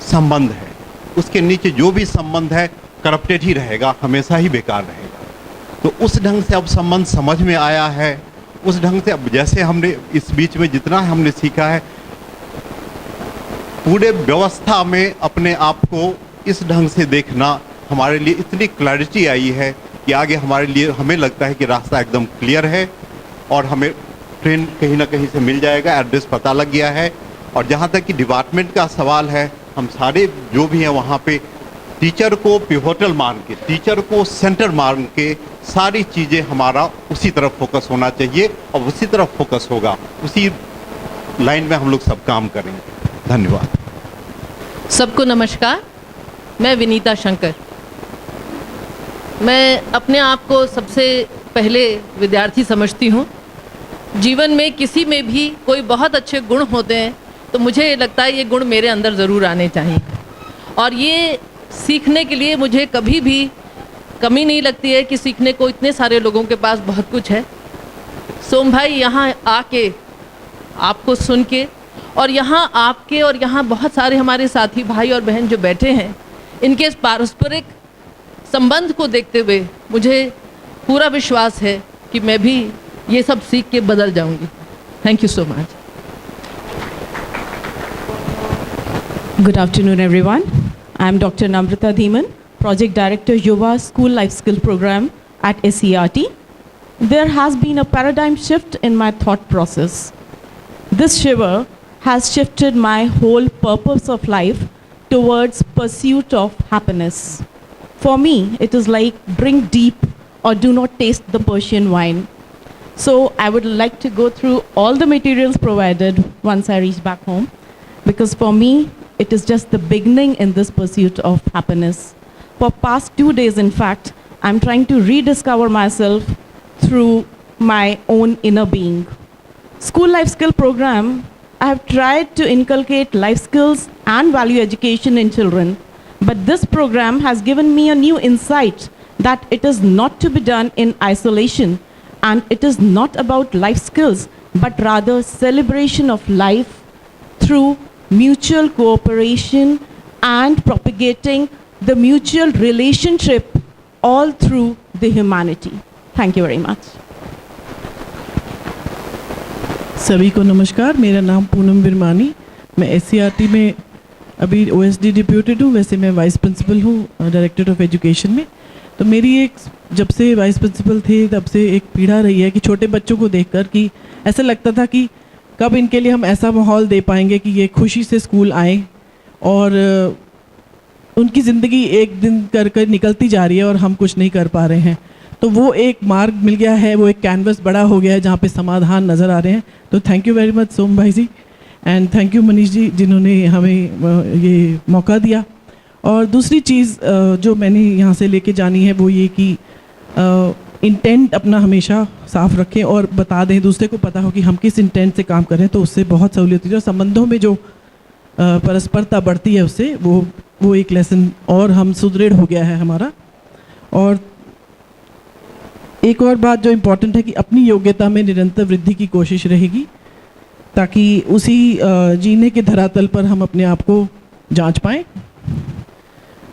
Speaker 10: संबंध है। उसके नीचे जो भी संबंध है करप्टेड ही रहेगा, हमेशा ही बेकार रहेगा। तो उस ढंग से अब संबंध समझ में आया है, उस ढंग से अब जैसे हमने इस बीच में जितना हमने सीखा है, पूरे व्यवस्था में अपने आप को इस ढंग से देखना हमारे लिए इतनी क्लैरिटी आई है कि आगे हमारे लिए हमें लगता है कि रास्ता एकदम क्लियर है, और हमें ट्रेन कहीं ना कहीं से मिल जाएगा, एड्रेस पता लग गया है। और जहाँ तक कि डिपार्टमेंट का सवाल है, हम सारे जो भी हैं वहाँ पे टीचर को पिवोटल मान के, टीचर को सेंटर मान के सारी चीज़ें हमारा उसी तरफ फोकस होना चाहिए, और उसी तरफ फोकस होगा, उसी लाइन में हम लोग सब काम करेंगे। धन्यवाद।
Speaker 11: सबको नमस्कार। मैं विनीता शंकर। मैं अपने आप को सबसे पहले विद्यार्थी समझती हूँ। जीवन में किसी में भी कोई बहुत अच्छे गुण होते हैं, तो मुझे लगता है ये गुण मेरे अंदर ज़रूर आने चाहिए, और ये सीखने के लिए मुझे कभी भी कमी नहीं लगती है कि सीखने को इतने सारे लोगों के पास बहुत कुछ है। सोम भाई यहाँ आके, आपको सुन के, और यहाँ आपके और यहाँ बहुत सारे हमारे साथी भाई और बहन जो बैठे हैं, इनके पारस्परिक संबंध को देखते हुए मुझे पूरा विश्वास है कि मैं भी ये सब सीख के बदल जाऊंगी। Thank you so much.
Speaker 12: Good afternoon, everyone. I am Dr. Namrata Dhiman, Project Director, Yuva School Life Skill Program at SERT. There has been a paradigm shift in my thought process. This shiver has shifted my whole purpose of life towards pursuit of happiness. For me, it is like drink deep or do not taste the Persian wine. So I would like to go through all the materials provided once I reach back home, because for me, it is just the beginning in this pursuit of happiness. For past 2 days, in fact, I'm trying to rediscover myself through my own inner being. School Life Skill Program, I have tried to inculcate life skills and value education in children, but this program has given me a new insight that it is not to be done in isolation, and it is not about life skills, but rather celebration of life through mutual cooperation and propagating the mutual relationship all through the humanity. Thank you very much.
Speaker 13: सभी को नमस्कार। मेरा नाम पूनम विरमानी, मैं SCRT में अभी OSD डिप्यूटेड हूँ। वैसे मैं वाइस प्रिंसिपल हूँ डायरेक्टरेट ऑफ एजुकेशन में। तो मेरी एक, जब से वाइस प्रिंसिपल थे तब से एक पीड़ा रही है कि छोटे बच्चों को देखकर कि ऐसा लगता था कि कब इनके लिए हम ऐसा माहौल दे पाएंगे कि ये खुशी से स्कूल आए, और उनकी ज़िंदगी एक दिन कर कर निकलती जा रही है और हम कुछ नहीं कर पा रहे हैं। तो वो एक मार्ग मिल गया है, वो एक कैनवस बड़ा हो गया है जहाँ पे समाधान नज़र आ रहे हैं। तो थैंक यू वेरी मच सोम भाई जी, and thank you Manish ji जिन्होंने हमें ये मौका दिया। और दूसरी चीज़ जो मैंने यहाँ से लेके जानी है वो ये कि इंटेंट अपना हमेशा साफ रखें और बता दें, दूसरे को पता हो कि हम किस इंटेंट से काम करें, तो उससे बहुत सहूलियत होती है। और संबंधों में जो परस्परता बढ़ती है उससे वो एक लेसन और हम सुदृढ़ हो गया है हमारा। और एक और बात जो इम्पोर्टेंट है कि अपनी योग्यता में निरंतर वृद्धि की कोशिश रहेगी, ताकि उसी जीने के धरातल पर हम अपने आप को जांच पाएँ।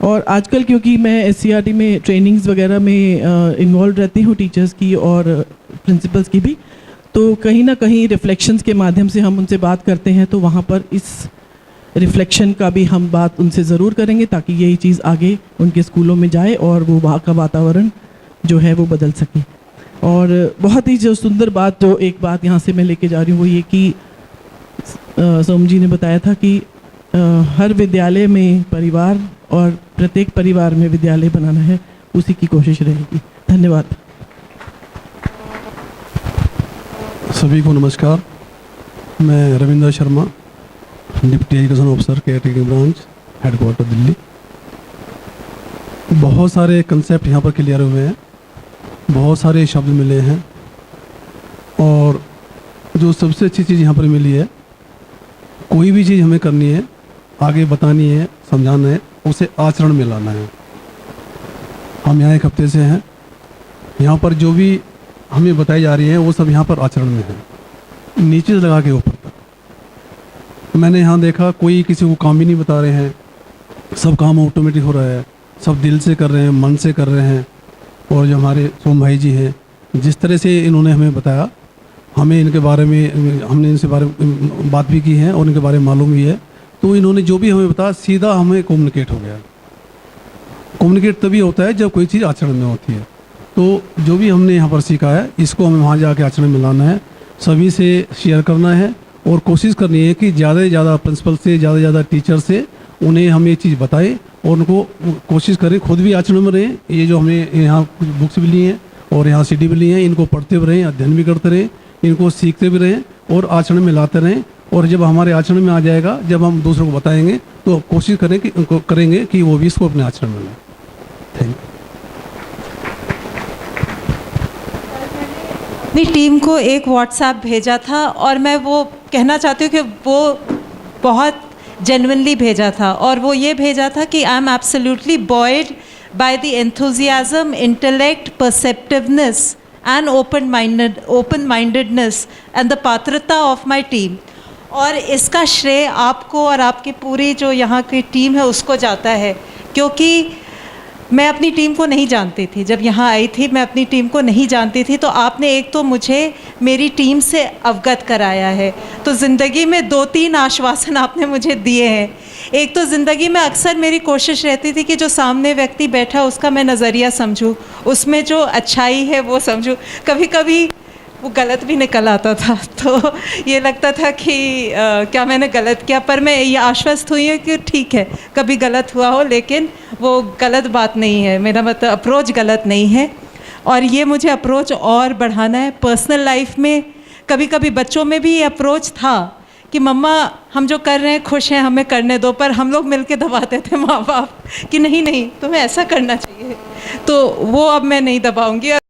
Speaker 13: और आजकल क्योंकि मैं SCRT में ट्रेनिंग्स वगैरह में इन्वॉल्व रहती हूँ, टीचर्स की और प्रिंसिपल्स की भी, तो कहीं ना कहीं रिफ्लेक्शंस के माध्यम से हम उनसे बात करते हैं, तो वहाँ पर इस रिफ्लेक्शन का भी हम बात उनसे ज़रूर करेंगे ताकि यही चीज़ आगे उनके स्कूलों में जाए और वो वहाँ का वातावरण जो है वो बदल सके। और बहुत ही जो सुंदर बात, जो एक बात यहाँ से मैं लेके जा रही हूँ वो ये कि सोम जी ने बताया था कि हर विद्यालय में परिवार और प्रत्येक परिवार में विद्यालय बनाना है, उसी की कोशिश रहेगी। धन्यवाद।
Speaker 2: सभी को नमस्कार। मैं Ravindra Sharma, deputy education officer KT branch, headquarter Delhi. बहुत सारे कंसेप्ट यहाँ पर क्लियर हुए हैं, बहुत सारे शब्द मिले हैं, और जो सबसे अच्छी चीज़ यहाँ पर मिली है, कोई भी चीज़ हमें करनी है, आगे बतानी है, समझाना है, उसे आचरण में लाना है। हम यहाँ 1 हफ्ते से हैं, यहाँ पर जो भी हमें बताई जा रही है वो सब यहाँ पर आचरण में है, नीचे से लगा के ऊपर तक। मैंने यहाँ देखा कोई किसी को काम भी नहीं बता रहे हैं, सब काम ऑटोमेटिक हो रहा है, सब दिल से कर रहे हैं, मन से कर रहे हैं। और जो हमारे सोम भाई जी हैं, जिस तरह से इन्होंने हमें बताया, हमें इनके बारे में, हमने इनसे बारे में बात भी की है और इनके बारे में मालूम भी है। तो इन्होंने जो भी हमें बताया सीधा हमें कम्युनिकेट हो गया। कम्युनिकेट तभी होता है जब कोई चीज़ आचरण में होती है। तो जो भी हमने यहाँ पर सीखा है इसको हमें वहाँ जाके आचरण में लाना है, सभी से शेयर करना है, और कोशिश करनी है कि ज़्यादा से ज़्यादा प्रिंसिपल से, ज़्यादा से ज़्यादा टीचर से उन्हें हम ये चीज़ बताएं और उनको कोशिश करें खुद भी आचरण में रहें। ये जो हमने यहाँ कुछ बुक्स भी ली हैं और यहाँ CD भी ली हैं, इनको पढ़ते भी रहें, अध्ययन भी करते रहें, इनको सीखते भी रहें और आचरण में लाते रहें। और जब हमारे आचरण में आ जाएगा, जब हम दूसरों को बताएंगे तो कोशिश करेंगे कि वो भी इसको अपने आचरण में लाएं। Thank you.
Speaker 4: अपनी टीम को एक व्हाट्सएप भेजा था और मैं वो कहना चाहती हूँ कि वो बहुत जेन्युइनली भेजा था, और वो ये भेजा था कि I am absolutely buoyed by the enthusiasm, intellect, perceptiveness and open-mindedness and the पात्रता of my team। और इसका श्रेय आपको और आपकी पूरी जो यहाँ की टीम है उसको जाता है, क्योंकि मैं अपनी टीम को नहीं जानती थी, जब यहाँ आई थी मैं अपनी टीम को नहीं जानती थी, तो आपने एक तो मुझे मेरी टीम से अवगत कराया है, तो ज़िंदगी में 2-3 आश्वासन आपने मुझे दिए हैं। एक तो ज़िंदगी में अक्सर मेरी कोशिश रहती थी कि जो सामने व्यक्ति बैठा उसका मैं नज़रिया समझूं, उसमें जो अच्छाई है वो समझूं। कभी कभी वो गलत भी निकल आता था, तो ये लगता था कि क्या मैंने गलत किया, पर मैं ये आश्वस्त हुई हूँ कि ठीक है, कभी गलत हुआ हो लेकिन वो गलत बात नहीं है, मेरा मतलब अप्रोच गलत नहीं है। और ये मुझे अप्रोच और बढ़ाना है पर्सनल लाइफ में। कभी कभी बच्चों में भी ये अप्रोच था कि मम्मा हम जो कर रहे हैं खुश हैं, हमें करने दो, पर हम लोग मिलके दबाते थे माँ बाप कि नहीं नहीं तुम्हें ऐसा करना चाहिए, तो वो अब मैं नहीं दबाऊंगी।